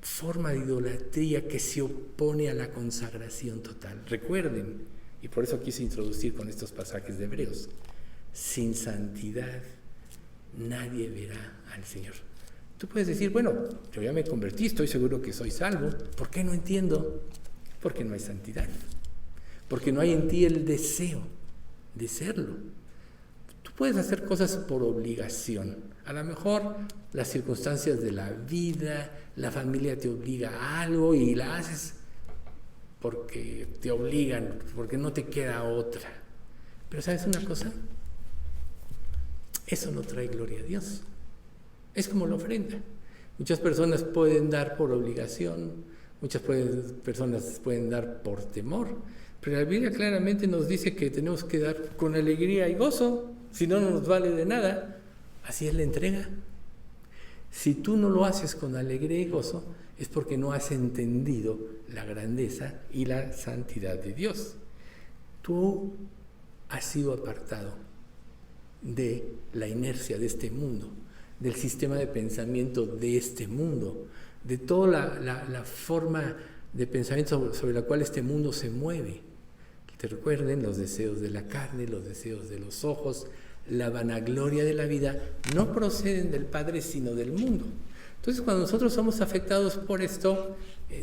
forma de idolatría que se opone a la consagración total. Recuerden, y por eso quise introducir con estos pasajes de Hebreos, sin santidad nadie verá al Señor. Tú puedes decir, bueno, yo ya me convertí, estoy seguro que soy salvo. ¿Por qué no entiendo? Porque no hay santidad. Porque no hay en ti el deseo de serlo. Tú puedes hacer cosas por obligación. A lo mejor las circunstancias de la vida, la familia te obliga a algo y la haces porque te obligan, porque no te queda otra. Pero ¿sabes una cosa? Eso no trae gloria a Dios. Es como la ofrenda. Muchas personas pueden dar por obligación, muchas personas pueden dar por temor, pero la Biblia claramente nos dice que tenemos que dar con alegría y gozo, si no, no nos vale de nada. Así es la entrega. Si tú no lo haces con alegría y gozo, es porque no has entendido la grandeza y la santidad de Dios. Tú has sido apartado de la inercia de este mundo, del sistema de pensamiento de este mundo, de toda la forma de pensamiento sobre la cual este mundo se mueve. Te recuerden, los deseos de la carne, los deseos de los ojos, la vanagloria de la vida, no proceden del Padre, sino del mundo. Entonces, cuando nosotros somos afectados por esto,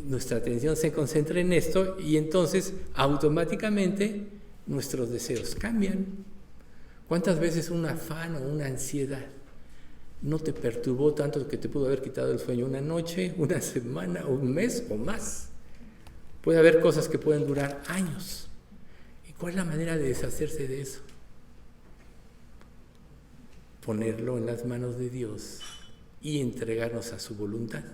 nuestra atención se concentra en esto y entonces automáticamente nuestros deseos cambian. ¿Cuántas veces un afán o una ansiedad no te perturbó tanto que te pudo haber quitado el sueño una noche, una semana, un mes o más? Puede haber cosas que pueden durar años. ¿Y cuál es la manera de deshacerse de eso? Ponerlo en las manos de Dios y entregarnos a su voluntad.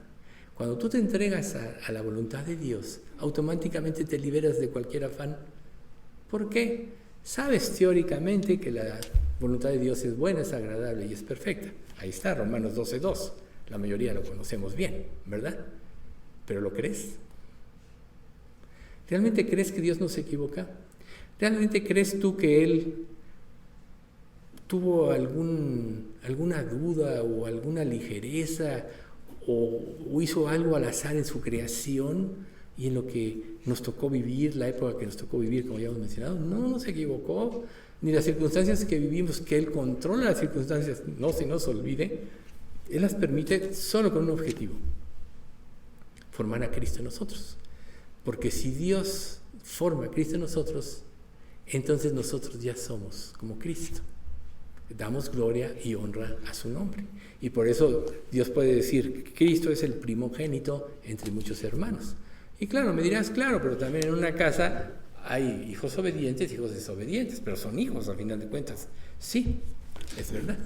Cuando tú te entregas a la voluntad de Dios, automáticamente te liberas de cualquier afán. ¿Por qué? Sabes teóricamente que la voluntad de Dios es buena, es agradable y es perfecta. Ahí está, Romanos 12:2. La mayoría lo conocemos bien, ¿verdad? ¿Pero lo crees? ¿Realmente crees que Dios no se equivoca? ¿Realmente crees tú que Él tuvo alguna duda o alguna ligereza o hizo algo al azar en su creación y en lo que nos tocó vivir, la época que nos tocó vivir, como ya hemos mencionado? No se equivocó, ni las circunstancias que vivimos, que Él controla las circunstancias, no se nos olvide, Él las permite solo con un objetivo: formar a Cristo en nosotros. Porque si Dios forma a Cristo en nosotros, entonces nosotros ya somos como Cristo. Damos gloria y honra a su nombre. Y por eso Dios puede decir que Cristo es el primogénito entre muchos hermanos. Y claro, me dirás, claro, pero también en una casa hay hijos obedientes y hijos desobedientes, pero son hijos al final de cuentas. Sí, es verdad.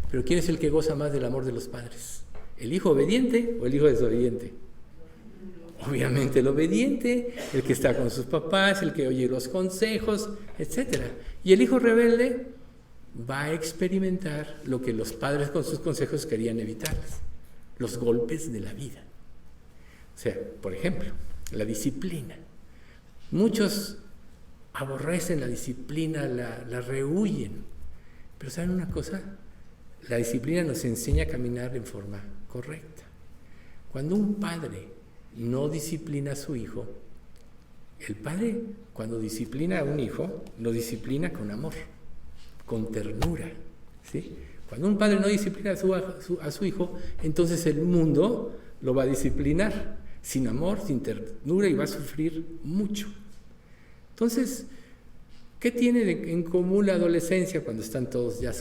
Pero ¿quién es el que goza más del amor de los padres? ¿El hijo obediente o el hijo desobediente? Obviamente el obediente, el que está con sus papás, el que oye los consejos, etc. Y el hijo rebelde va a experimentar lo que los padres con sus consejos querían evitarles: los golpes de la vida. O sea, por ejemplo, la disciplina. Muchos aborrecen la disciplina, la rehuyen. Pero ¿saben una cosa? La disciplina nos enseña a caminar en forma correcta. Cuando un padre no disciplina a su hijo, el padre, cuando disciplina a un hijo, lo disciplina con amor, con ternura, ¿sí? Cuando un padre no disciplina a su hijo, entonces el mundo lo va a disciplinar sin amor, sin ternura, y va a sufrir mucho. Entonces, ¿qué tiene en común la adolescencia cuando están todos ya?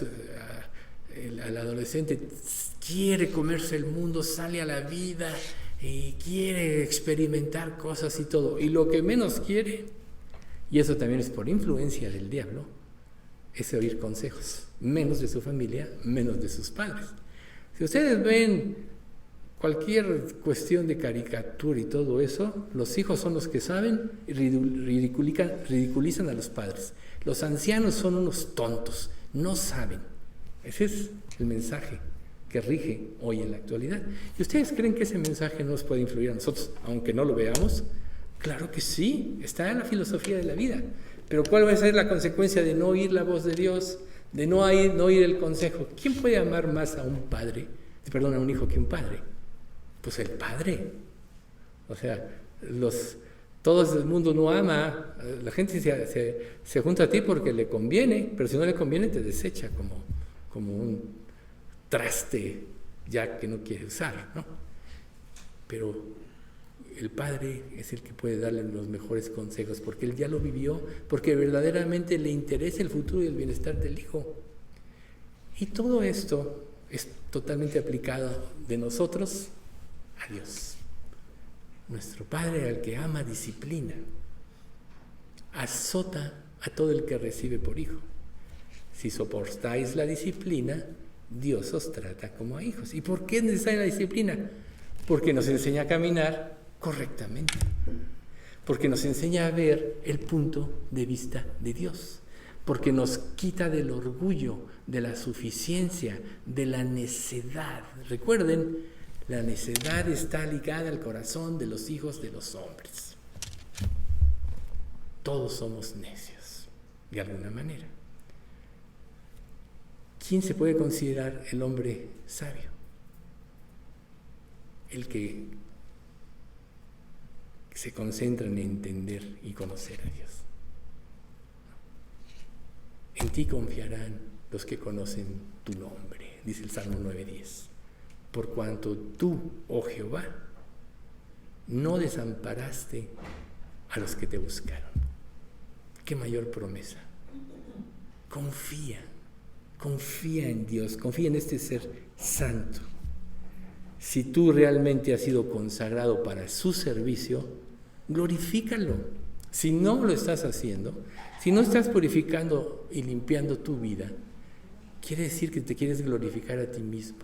El adolescente quiere comerse el mundo, sale a la vida y quiere experimentar cosas y todo. Y lo que menos quiere, y eso también es por influencia del diablo, es oír consejos, menos de su familia, menos de sus padres. Si ustedes ven cualquier cuestión de caricatura y todo eso, los hijos son los que saben y ridiculizan a los padres. Los ancianos son unos tontos, no saben. Ese es el mensaje que rige hoy en la actualidad. ¿Y ustedes creen que ese mensaje nos puede influir a nosotros, aunque no lo veamos? Claro que sí, está en la filosofía de la vida. Pero ¿cuál va a ser la consecuencia de no oír la voz de Dios, de no oír el consejo? ¿Quién puede amar más a un hijo que un padre? Pues el padre. O sea, todo el mundo no ama, la gente se junta a ti porque le conviene, pero si no le conviene te desecha como un traste ya que no quiere usar, ¿no? Pero el padre es el que puede darle los mejores consejos, porque él ya lo vivió, porque verdaderamente le interesa el futuro y el bienestar del hijo. Y todo esto es totalmente aplicado de nosotros a Dios. Nuestro Padre, al que ama, disciplina, azota a todo el que recibe por hijo. Si soportáis la disciplina, Dios os trata como a hijos. ¿Y por qué es necesaria la disciplina? Porque nos enseña a caminar correctamente, porque nos enseña a ver el punto de vista de Dios, porque nos quita del orgullo, de la suficiencia, de la necedad. Recuerden, la necedad está ligada al corazón de los hijos de los hombres. Todos somos necios, de alguna manera. ¿Quién se puede considerar el hombre sabio? El que se concentra en entender y conocer a Dios. En ti confiarán los que conocen tu nombre, dice el Salmo 9:10. Por cuanto tú, oh Jehová, no desamparaste a los que te buscaron. ¿Qué mayor promesa? confía en Dios, confía en este ser santo. Si tú realmente has sido consagrado para su servicio, glorifícalo. Si no lo estás haciendo, si no estás purificando y limpiando tu vida, quiere decir que te quieres glorificar a ti mismo.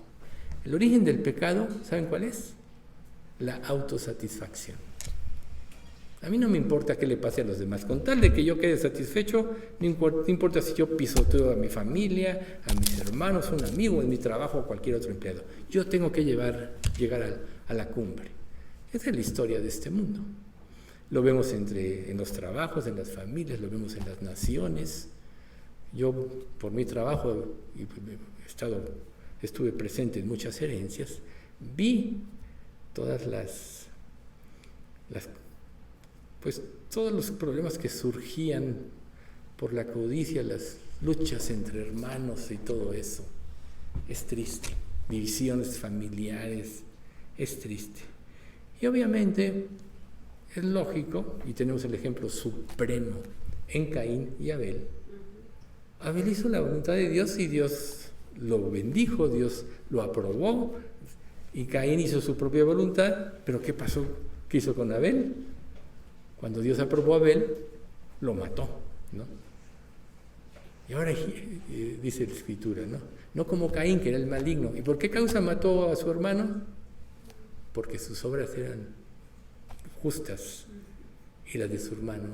El origen del pecado, ¿saben cuál es? La autosatisfacción. A mí no me importa qué le pase a los demás, con tal de que yo quede satisfecho, no importa si yo pisoteo a mi familia, a mis hermanos, a un amigo, en mi trabajo o cualquier otro empleado. Yo tengo que llegar a la cumbre. Esa es la historia de este mundo. Lo vemos en los trabajos, en las familias, lo vemos en las naciones. Yo, por mi trabajo, estuve presente en muchas herencias, vi todas todos los problemas que surgían por la codicia, las luchas entre hermanos y todo eso. Es triste. Divisiones familiares, es triste. Y obviamente es lógico, y tenemos el ejemplo supremo en Caín y Abel. Abel hizo la voluntad de Dios y Dios lo bendijo, Dios lo aprobó, y Caín hizo su propia voluntad. Pero ¿qué pasó? ¿Qué hizo con Abel? Cuando Dios aprobó a Abel, lo mató, ¿no? Y ahora dice la Escritura, ¿no? No como Caín, que era el maligno. ¿Y por qué causa mató a su hermano? Porque sus obras eran justas y las de su hermano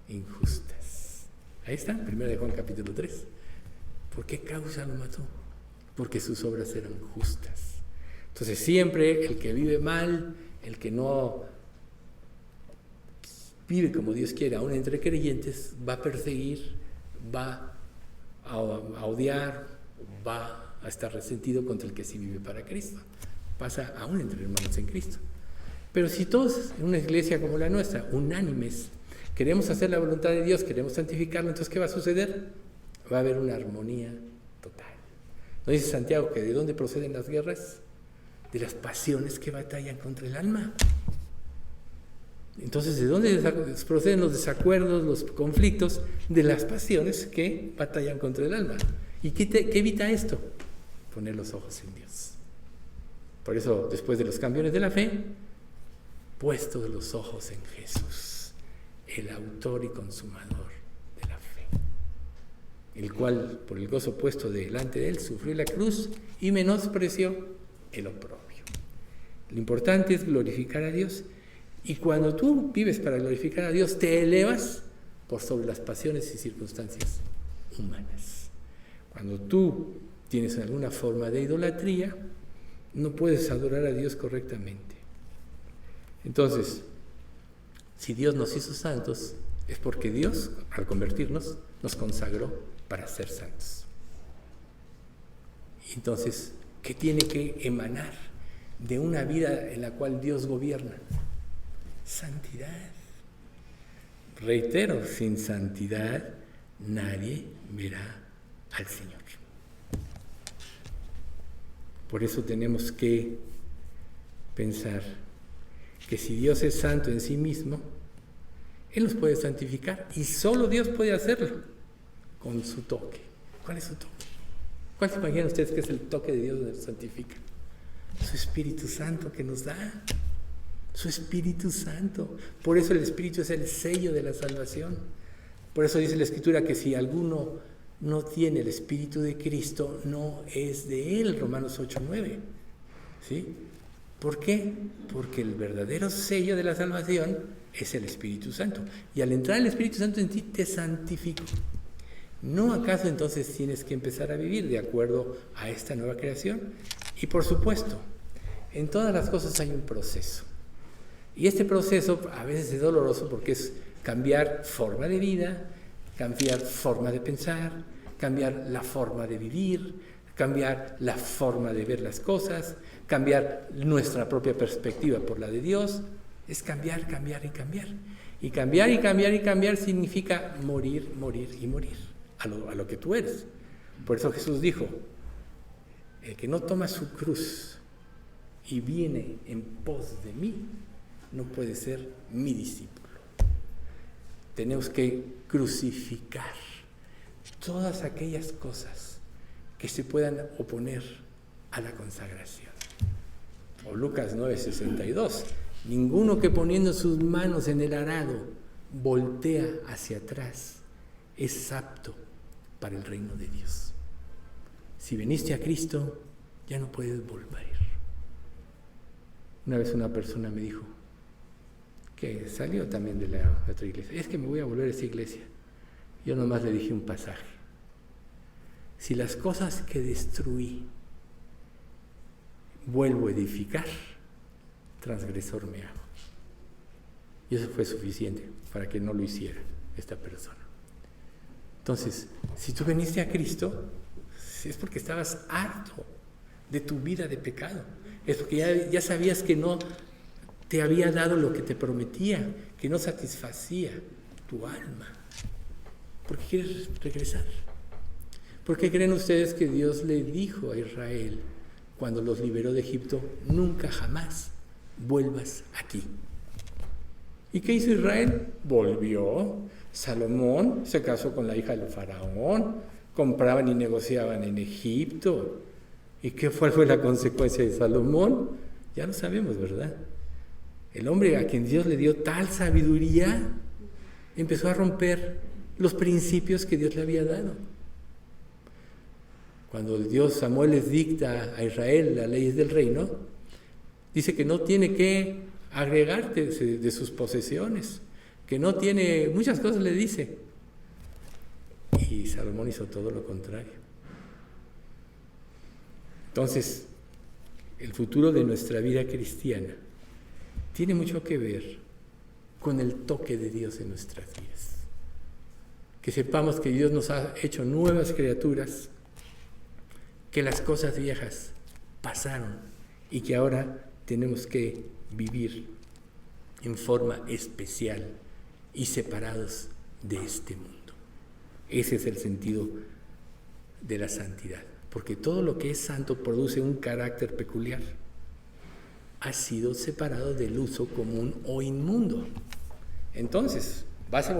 injustas. Ahí está, 1 de Juan capítulo 3. ¿Por qué causa lo mató? Porque sus obras eran justas. Entonces siempre el que vive mal, el que no vive como Dios quiere, aún entre creyentes, va a perseguir, va a odiar, va a estar resentido contra el que sí vive para Cristo. Pasa aún entre hermanos en Cristo. Pero si todos en una iglesia como la nuestra, unánimes, queremos hacer la voluntad de Dios, queremos santificarlo, entonces ¿qué va a suceder? Va a haber una armonía total. ¿No dice Santiago que de dónde proceden las guerras? De las pasiones que batallan contra el alma. Entonces, ¿de dónde proceden los desacuerdos, los conflictos? De las pasiones que batallan contra el alma. ¿Y qué evita esto? Poner los ojos en Dios. Por eso, después de los campeones de la fe, puestos los ojos en Jesús, el autor y consumador de la fe, el cual, por el gozo puesto delante de él, sufrió la cruz y menospreció el oprobio. Lo importante es glorificar a Dios. Y cuando tú vives para glorificar a Dios, te elevas por sobre las pasiones y circunstancias humanas. Cuando tú tienes alguna forma de idolatría, no puedes adorar a Dios correctamente. Entonces, si Dios nos hizo santos, es porque Dios, al convertirnos, nos consagró para ser santos. Entonces, ¿qué tiene que emanar de una vida en la cual Dios gobierna? Santidad. Reitero, sin santidad nadie verá al Señor. Por eso tenemos que pensar que si Dios es santo en sí mismo, Él nos puede santificar, y solo Dios puede hacerlo con su toque. ¿Cuál es su toque? ¿Cuál se imaginan ustedes que es el toque de Dios donde nos santifica? Su Espíritu Santo que nos da. Su Espíritu Santo. Por eso el Espíritu es el sello de la salvación. Por eso dice la Escritura que si alguno no tiene el Espíritu de Cristo, no es de Él. Romanos 8:9. ¿Sí? ¿Por qué? Porque el verdadero sello de la salvación es el Espíritu Santo. Y al entrar el Espíritu Santo en ti, te santifica. ¿No acaso entonces tienes que empezar a vivir de acuerdo a esta nueva creación? Y por supuesto, en todas las cosas hay un proceso. Y este proceso a veces es doloroso porque es cambiar forma de vida, cambiar forma de pensar, cambiar la forma de vivir, cambiar la forma de ver las cosas, cambiar nuestra propia perspectiva por la de Dios. Es cambiar, cambiar y cambiar. Y cambiar y cambiar y cambiar significa morir, morir y morir a lo que tú eres. Por eso Jesús dijo, el que no toma su cruz y viene en pos de mí, no puede ser mi discípulo. Tenemos que crucificar todas aquellas cosas que se puedan oponer a la consagración. O Lucas 9:62, ninguno que poniendo sus manos en el arado voltea hacia atrás es apto para el reino de Dios. Si viniste a Cristo, ya no puedes volver. Una vez una persona me dijo, que salió también de la otra iglesia, es que me voy a volver a esa iglesia. Yo nomás le dije un pasaje: si las cosas que destruí vuelvo a edificar, transgresor me hago. Y eso fue suficiente para que no lo hiciera esta persona. Entonces, si tú viniste a Cristo, es porque estabas harto de tu vida de pecado. Es porque ya sabías que no te había dado lo que te prometía, que no satisfacía tu alma. ¿Por qué quieres regresar? ¿Por qué creen ustedes que Dios le dijo a Israel cuando los liberó de Egipto: nunca jamás vuelvas aquí? ¿Y qué hizo Israel? Volvió. Salomón se casó con la hija del faraón, compraban y negociaban en Egipto. ¿Y cuál fue la consecuencia de Salomón? Ya lo sabemos, ¿verdad? El hombre a quien Dios le dio tal sabiduría empezó a romper los principios que Dios le había dado. Cuando Samuel les dicta a Israel las leyes del reino, dice que no tiene que agregarte de sus posesiones, que no tiene, muchas cosas le dice. Y Salomón hizo todo lo contrario. Entonces, el futuro de nuestra vida cristiana tiene mucho que ver con el toque de Dios en nuestras vidas. Que sepamos que Dios nos ha hecho nuevas criaturas, que las cosas viejas pasaron y que ahora tenemos que vivir en forma especial y separados de este mundo. Ese es el sentido de la santidad, porque todo lo que es santo produce un carácter peculiar. Ha sido separado del uso común o inmundo. Entonces, vas a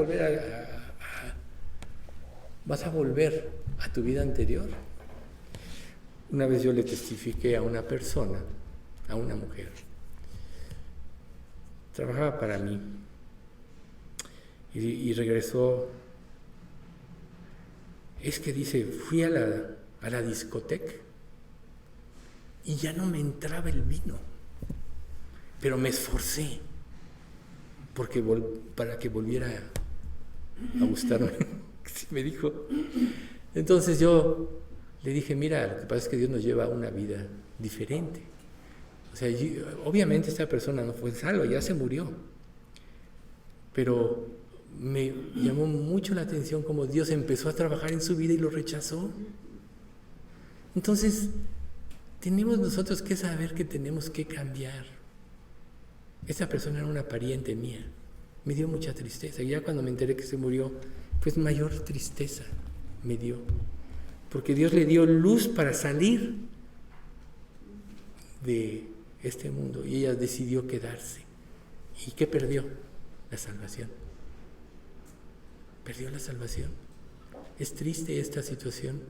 volver a tu vida anterior. Una vez yo le testifiqué a una persona, a una mujer, trabajaba para mí y regresó. Es que dice, fui a la discoteca y ya no me entraba el vino, pero me esforcé para que volviera a gustarme. Me dijo. Entonces yo le dije, mira, lo que pasa es que Dios nos lleva a una vida diferente. O sea, obviamente esta persona no fue salva, ya se murió. Pero me llamó mucho la atención cómo Dios empezó a trabajar en su vida y lo rechazó. Entonces, tenemos nosotros que saber que tenemos que cambiar. Esta persona era una pariente mía. Me dio mucha tristeza. Y ya cuando me enteré que se murió, pues mayor tristeza me dio. Porque Dios le dio luz para salir de este mundo y ella decidió quedarse. ¿Y qué perdió? La salvación. Perdió la salvación. Es triste esta situación.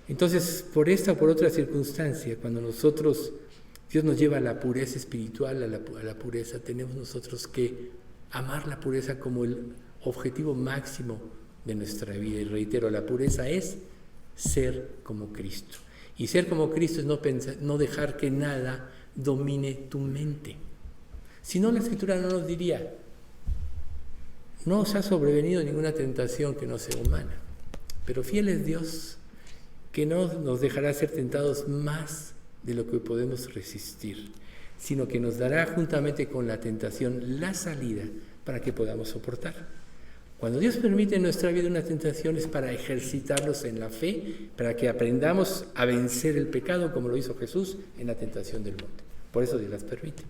Entonces, por esta o por otra circunstancia, cuando Dios nos lleva a la pureza espiritual, a la pureza, tenemos nosotros que amar la pureza como el objetivo máximo de nuestra vida. Y reitero, la pureza es ser como Cristo. Y ser como Cristo es no dejar que nada domine tu mente. Si no, la Escritura no nos diría: no os ha sobrevenido ninguna tentación que no sea humana, pero fiel es Dios, que no nos dejará ser tentados más de lo que podemos resistir, sino que nos dará juntamente con la tentación la salida para que podamos soportar. Cuando Dios permite en nuestra vida una tentación es para ejercitarnos en la fe, para que aprendamos a vencer el pecado como lo hizo Jesús en la tentación del monte. Por eso Dios las permite.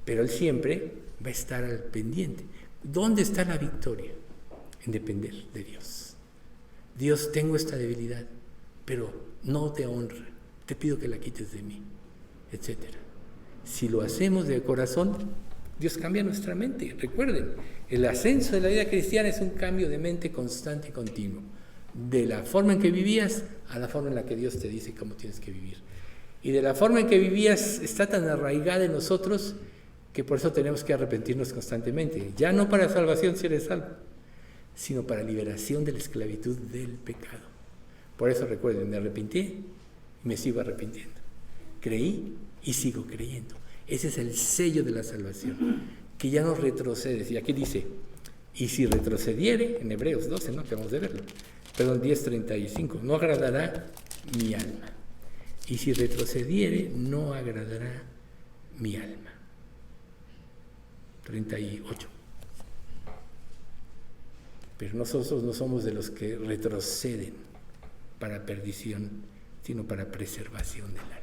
Pero Él siempre va a estar al pendiente. ¿Dónde está la victoria? En depender de Dios. Dios, tengo esta debilidad, pero no te honra. Te pido que la quites de mí, etc. Si lo hacemos de corazón, Dios cambia nuestra mente. Recuerden, el ascenso de la vida cristiana es un cambio de mente constante y continuo. de la forma en que vivías a la forma en la que Dios te dice cómo tienes que vivir. Y de la forma en que vivías está tan arraigada en nosotros que por eso tenemos que arrepentirnos constantemente. Ya no para salvación si eres salvo, sino para liberación de la esclavitud del pecado. Por eso recuerden, me arrepentí y me sigo arrepintiendo. Creí y sigo creyendo. Ese es el sello de la salvación, que ya no retrocedes. Y aquí dice, y si retrocediere, en Hebreos 12, ¿no? Acabamos de verlo. Perdón, 10:35, no agradará mi alma. Y si retrocediere, no agradará mi alma. 38. Pero nosotros no somos de los que retroceden para perdición, sino para preservación del alma.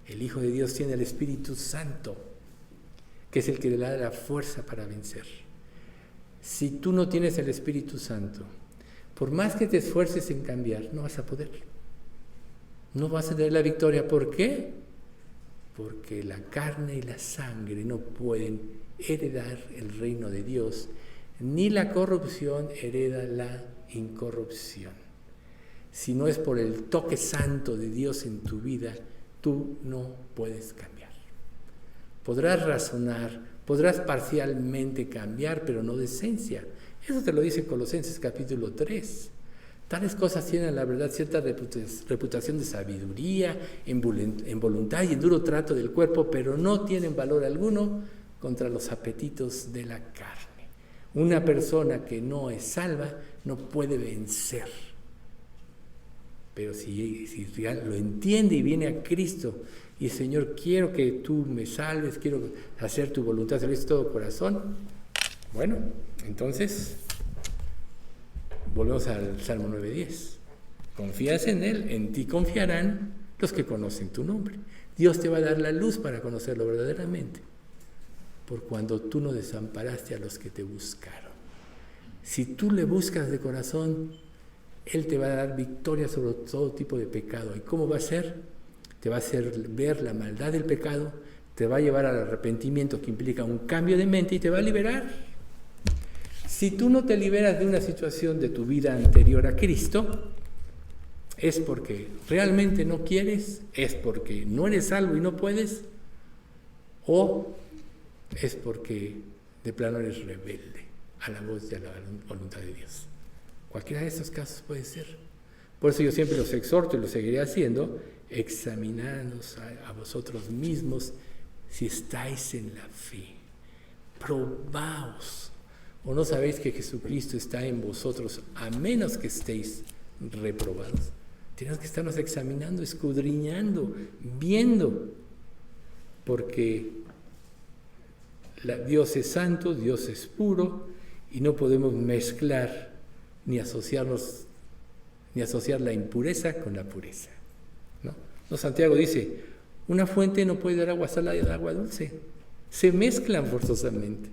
El Hijo de Dios tiene el Espíritu Santo, que es el que le da la fuerza para vencer. Si tú no tienes el Espíritu Santo, por más que te esfuerces en cambiar, no vas a poder. No vas a tener la victoria. ¿Por qué? Porque la carne y la sangre no pueden heredar el reino de Dios, ni la corrupción hereda la incorrupción. Si no es por el toque santo de Dios en tu vida, tú no puedes cambiar. Podrás razonar, podrás parcialmente cambiar, pero no de esencia. Eso te lo dice Colosenses capítulo 3. Tales cosas tienen, la verdad, cierta reputación de sabiduría, en voluntad y en duro trato del cuerpo, pero no tienen valor alguno contra los apetitos de la carne. Una persona que no es salva no puede vencer. Pero si lo entiende y viene a Cristo y Señor, quiero que tú me salves, quiero hacer tu voluntad, se lo dice todo corazón, bueno, entonces volvemos al Salmo 9:10. Confías en Él, en ti confiarán los que conocen tu nombre. Dios te va a dar la luz para conocerlo verdaderamente, por cuando tú no desamparaste a los que te buscaron. Si tú le buscas de corazón, Él te va a dar victoria sobre todo tipo de pecado. ¿Y cómo va a ser? Te va a hacer ver la maldad del pecado, te va a llevar al arrepentimiento, que implica un cambio de mente, y te va a liberar. Si tú no te liberas de una situación de tu vida anterior a Cristo, es porque realmente no quieres, es porque no eres salvo y no puedes, o es porque de plano eres rebelde a la voz y a la voluntad de Dios. Cualquiera de estos casos puede ser. Por eso yo siempre los exhorto y lo seguiré haciendo, examinados a vosotros mismos si estáis en la fe. Probaos. ¿O no sabéis que Jesucristo está en vosotros a menos que estéis reprobados? Tenemos que estarnos examinando, escudriñando, viendo, porque Dios es santo, Dios es puro, y no podemos mezclar ni asociar la impureza con la pureza. ¿No? Santiago dice, una fuente no puede dar agua salada y dar agua dulce. Se mezclan forzosamente.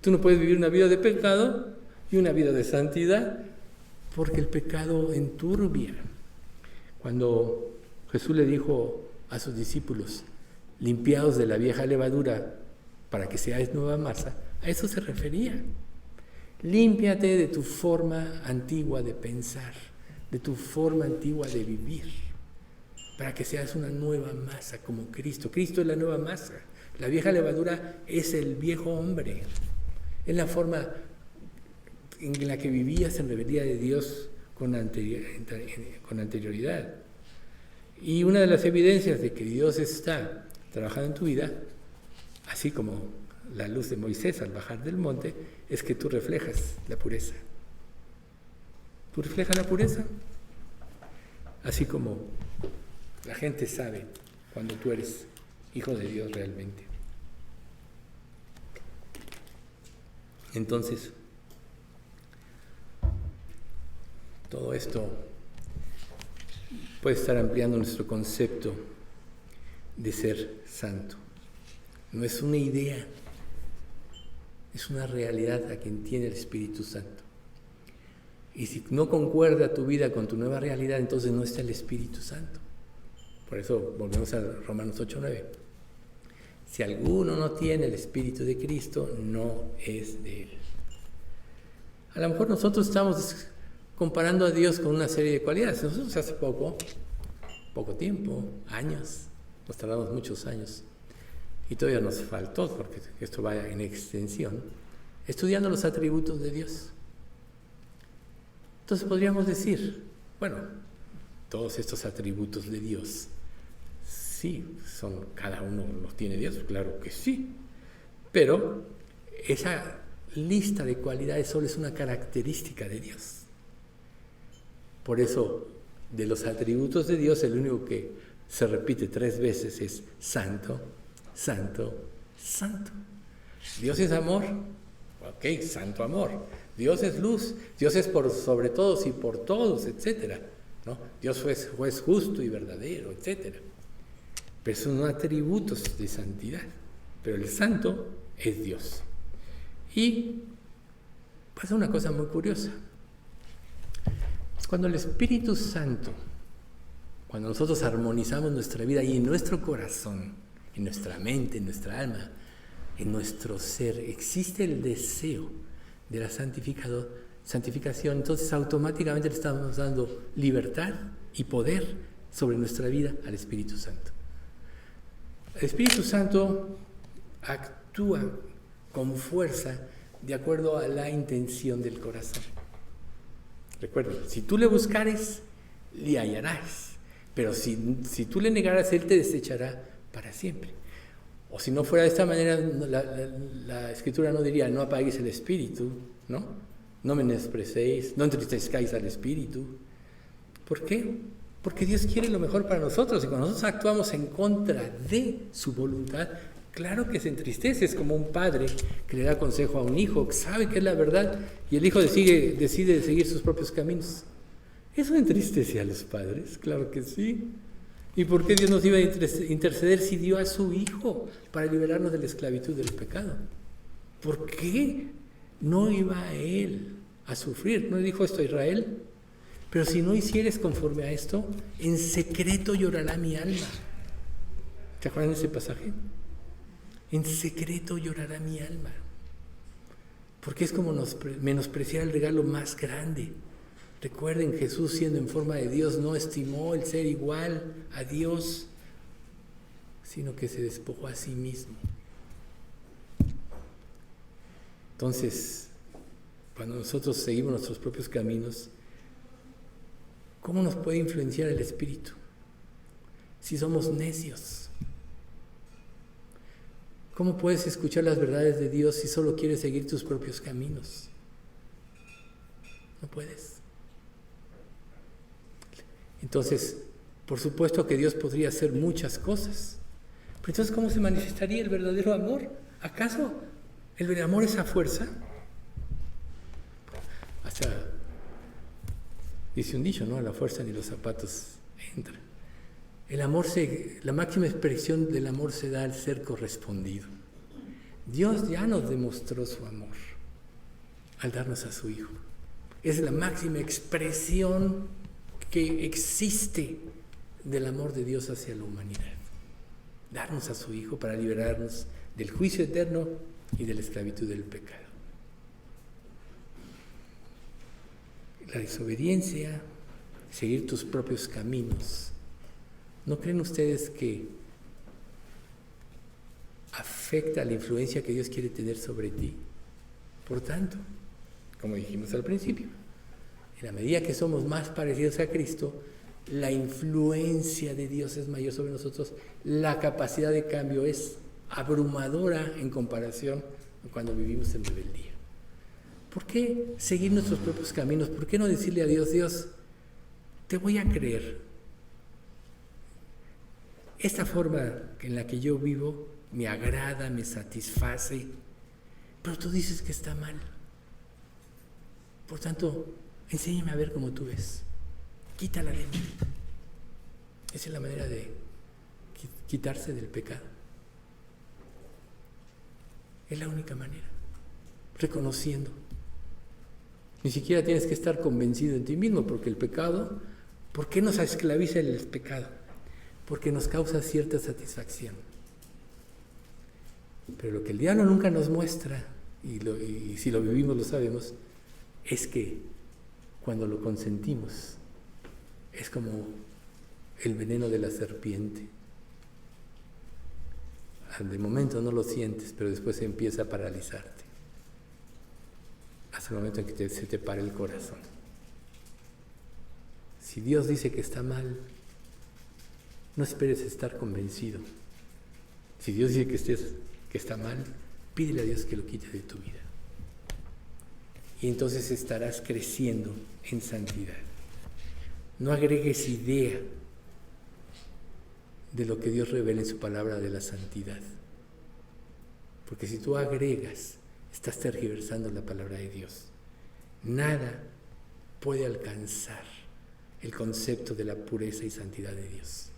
Tú no puedes vivir una vida de pecado y una vida de santidad, porque el pecado enturbia. Cuando Jesús le dijo a sus discípulos, limpiados de la vieja levadura para que seáis nueva masa, a eso se refería. Límpiate de tu forma antigua de pensar, de tu forma antigua de vivir, para que seas una nueva masa como Cristo. Cristo es la nueva masa. La vieja levadura es el viejo hombre. Es la forma en la que vivías en rebeldía de Dios con anterioridad. Y una de las evidencias de que Dios está trabajando en tu vida, así como la luz de Moisés al bajar del monte, es que tú reflejas la pureza. ¿Tú reflejas la pureza? Así como la gente sabe cuando tú eres hijo de Dios realmente. Entonces, todo esto puede estar ampliando nuestro concepto de ser santo. No es una idea, es una realidad a quien tiene el Espíritu Santo. Y si no concuerda tu vida con tu nueva realidad, entonces no está el Espíritu Santo. Por eso volvemos a Romanos 8:9. Si alguno no tiene el Espíritu de Cristo, no es de Él. A lo mejor nosotros estamos comparando a Dios con una serie de cualidades. Nosotros hace poco tiempo, años, nos tardamos muchos años, y todavía nos faltó, porque esto va en extensión, estudiando los atributos de Dios. Entonces podríamos decir, bueno, todos estos atributos de Dios, sí, cada uno los tiene Dios, claro que sí, pero esa lista de cualidades solo es una característica de Dios. Por eso, de los atributos de Dios, el único que se repite 3 veces es santo, santo, santo. Dios es amor, ok, santo amor. Dios es luz, Dios es por sobre todos y por todos, etc., ¿no? Dios es juez justo y verdadero, etc. Pero son atributos de santidad. Pero el santo es Dios. Y pasa una cosa muy curiosa. Cuando el Espíritu Santo, cuando nosotros armonizamos nuestra vida y en nuestro corazón, en nuestra mente, en nuestra alma, en nuestro ser, existe el deseo de la santificación, entonces automáticamente le estamos dando libertad y poder sobre nuestra vida al Espíritu Santo. El Espíritu Santo actúa con fuerza de acuerdo a la intención del corazón. Recuerden, si tú le buscares, le hallarás, pero si tú le negaras, Él te desechará para siempre. O si no fuera de esta manera, la Escritura no diría, no apaguéis el Espíritu, ¿no? No menosprecéis, no entristezcáis al Espíritu. ¿Por qué? Porque Dios quiere lo mejor para nosotros, y cuando nosotros actuamos en contra de su voluntad, claro que se entristece. Es como un padre que le da consejo a un hijo, que sabe que es la verdad, y el hijo decide seguir sus propios caminos. ¿Eso entristece a los padres? Claro que sí. ¿Y por qué Dios nos iba a interceder si dio a su Hijo para liberarnos de la esclavitud del pecado? ¿Por qué no iba a Él a sufrir? ¿No dijo esto a Israel? Pero si no hicieres conforme a esto, en secreto llorará mi alma. ¿Te acuerdan de ese pasaje? En secreto llorará mi alma. Porque es como menospreciar el regalo más grande. Recuerden, Jesús, siendo en forma de Dios, no estimó el ser igual a Dios, sino que se despojó a sí mismo. Entonces, cuando nosotros seguimos nuestros propios caminos, ¿cómo nos puede influenciar el Espíritu? Si somos necios. ¿Cómo puedes escuchar las verdades de Dios si solo quieres seguir tus propios caminos? No puedes. Entonces, por supuesto que Dios podría hacer muchas cosas. Pero entonces, ¿cómo se manifestaría el verdadero amor? ¿Acaso el verdadero amor es a fuerza? Hasta dice un dicho, ¿no? A la fuerza ni los zapatos entran. El amor la máxima expresión del amor se da al ser correspondido. Dios ya nos demostró su amor al darnos a su Hijo. Es la máxima expresión que existe del amor de Dios hacia la humanidad. Darnos a su Hijo para liberarnos del juicio eterno y de la esclavitud del pecado. La desobediencia, seguir tus propios caminos. ¿No creen ustedes que afecta la influencia que Dios quiere tener sobre ti? Por tanto, como dijimos al principio, en la medida que somos más parecidos a Cristo, la influencia de Dios es mayor sobre nosotros, la capacidad de cambio es abrumadora en comparación con cuando vivimos en rebeldía. ¿Por qué seguir nuestros propios caminos? ¿Por qué no decirle a Dios, Dios, te voy a creer? Esta forma en la que yo vivo me agrada, me satisface, pero tú dices que está mal. Por tanto, enséñame a ver cómo tú ves. Quítala de mí. Esa es la manera de quitarse del pecado. Es la única manera. Reconociendo. Ni siquiera tienes que estar convencido en ti mismo, porque el pecado, ¿por qué nos esclaviza el pecado? Porque nos causa cierta satisfacción. Pero lo que el diablo nunca nos muestra, y si lo vivimos lo sabemos, es que cuando lo consentimos, es como el veneno de la serpiente. De momento no lo sientes, pero después empieza a paralizarte. Hasta el momento en que se te para el corazón. Si Dios dice que está mal, no esperes estar convencido. Si Dios dice que está mal, pídele a Dios que lo quite de tu vida. Y entonces estarás creciendo en santidad. No agregues idea de lo que Dios revela en su palabra de la santidad. Porque si tú agregas, estás tergiversando la palabra de Dios. Nada puede alcanzar el concepto de la pureza y santidad de Dios.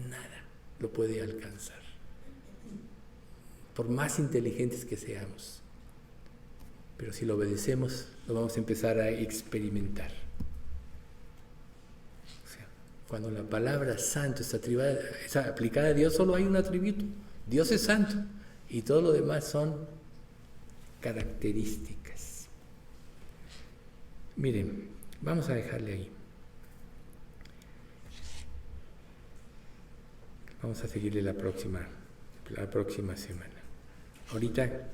Nada lo puede alcanzar. Por más inteligentes que seamos. Pero si lo obedecemos, lo vamos a empezar a experimentar. O sea, cuando la palabra santo está aplicada a Dios, solo hay un atributo. Dios es santo. Y todo lo demás son características. Miren, vamos a dejarle ahí. Vamos a seguirle la próxima semana. Ahorita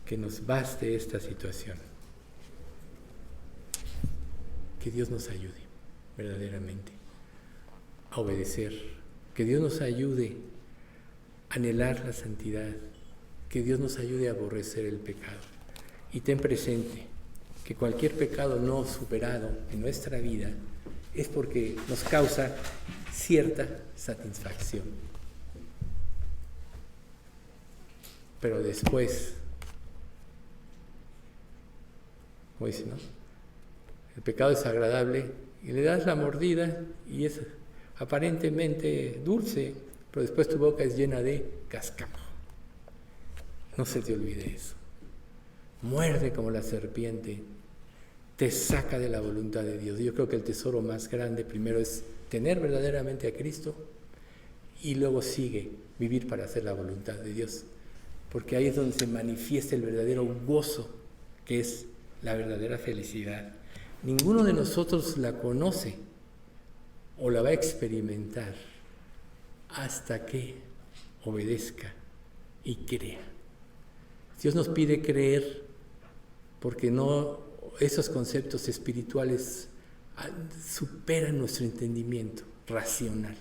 que nos baste esta situación. Que Dios nos ayude verdaderamente a obedecer. Que Dios nos ayude a anhelar la santidad. Que Dios nos ayude a aborrecer el pecado. Y ten presente que cualquier pecado no superado en nuestra vida es porque nos causa cierta satisfacción. Pero después, como dice, ¿no? El pecado es agradable y le das la mordida y es aparentemente dulce, pero después tu boca es llena de cascajo. No se te olvide eso. Muerde como la serpiente, te saca de la voluntad de Dios. Yo creo que el tesoro más grande primero es tener verdaderamente a Cristo y luego sigue vivir para hacer la voluntad de Dios. Porque ahí es donde se manifiesta el verdadero gozo, que es la verdadera felicidad. Ninguno de nosotros la conoce o la va a experimentar hasta que obedezca y crea. Dios nos pide creer porque no, esos conceptos espirituales superan nuestro entendimiento racional.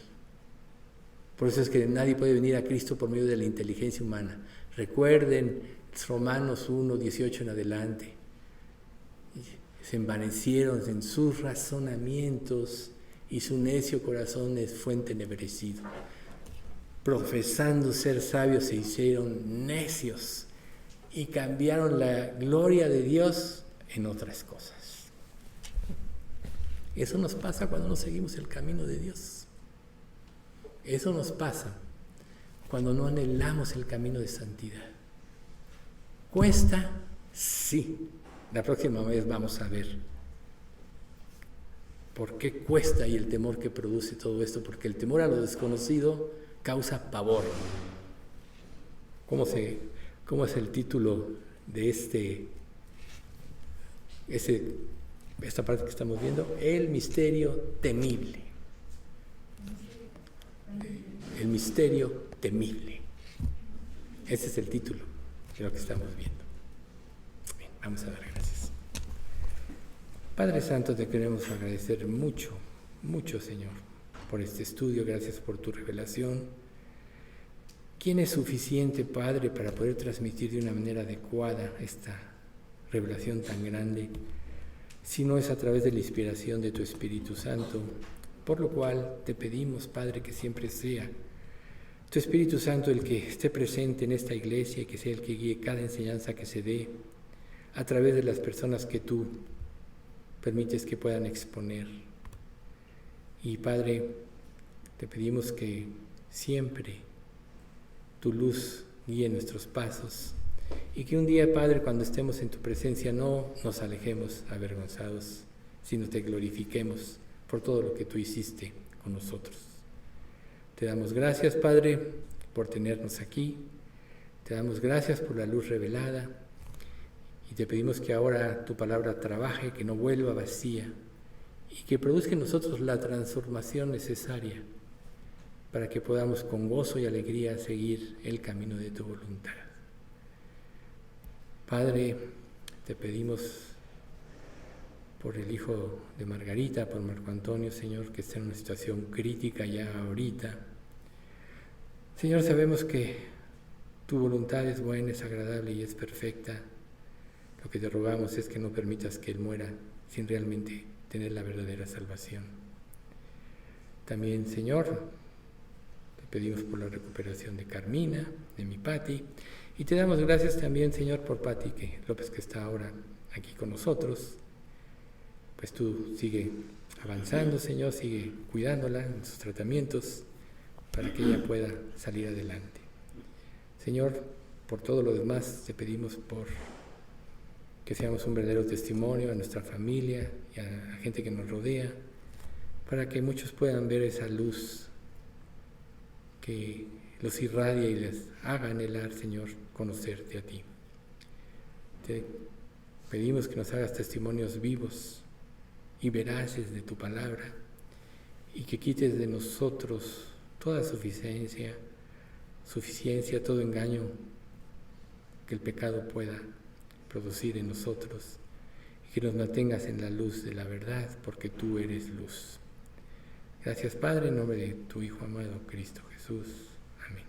Por eso es que nadie puede venir a Cristo por medio de la inteligencia humana. Recuerden Romanos 1, 18 en adelante. Se envanecieron en sus razonamientos y su necio corazón fue entenebrecido. Profesando ser sabios se hicieron necios y cambiaron la gloria de Dios en otras cosas. Eso nos pasa cuando no seguimos el camino de Dios. Eso nos pasa cuando no anhelamos el camino de santidad. ¿Cuesta? Sí. La próxima vez vamos a ver por qué cuesta y el temor que produce todo esto, porque el temor a lo desconocido causa pavor. ¿Cómo es el título de esta parte que estamos viendo? El misterio temible. El misterio temible. Ese es el título de lo que estamos viendo. Bien, vamos a dar gracias. Padre Santo, te queremos agradecer mucho, mucho, Señor, por este estudio. Gracias por tu revelación. ¿Quién es suficiente, Padre, para poder transmitir de una manera adecuada esta revelación tan grande, si no es a través de la inspiración de tu Espíritu Santo? Por lo cual te pedimos, Padre, que siempre sea tu Espíritu Santo el que esté presente en esta iglesia y que sea el que guíe cada enseñanza que se dé a través de las personas que tú permites que puedan exponer. Y Padre, te pedimos que siempre tu luz guíe nuestros pasos y que un día, Padre, cuando estemos en tu presencia no nos alejemos avergonzados, sino te glorifiquemos por todo lo que tú hiciste con nosotros. Te damos gracias, Padre, por tenernos aquí. Te damos gracias por la luz revelada y te pedimos que ahora tu palabra trabaje, que no vuelva vacía, y que produzca en nosotros la transformación necesaria para que podamos con gozo y alegría seguir el camino de tu voluntad. Padre, te pedimos por el hijo de Margarita, por Marco Antonio, Señor, que está en una situación crítica ya ahorita. Señor, sabemos que tu voluntad es buena, es agradable y es perfecta. Lo que te rogamos es que no permitas que él muera sin realmente tener la verdadera salvación. También, Señor, te pedimos por la recuperación de Carmina, de mi Pati, y te damos gracias también, Señor, por Pati López, que está ahora aquí con nosotros. Pues tú sigue avanzando, Señor, sigue cuidándola en sus tratamientos para que ella pueda salir adelante. Señor, por todo lo demás te pedimos por que seamos un verdadero testimonio a nuestra familia y a la gente que nos rodea, para que muchos puedan ver esa luz que los irradia y les haga anhelar, Señor, conocerte a ti. Te pedimos que nos hagas testimonios vivos y veraces de tu palabra y que quites de nosotros toda suficiencia, todo engaño que el pecado pueda producir en nosotros y que nos mantengas en la luz de la verdad, porque tú eres luz. Gracias, Padre, en nombre de tu Hijo amado, Cristo Jesús. Amén.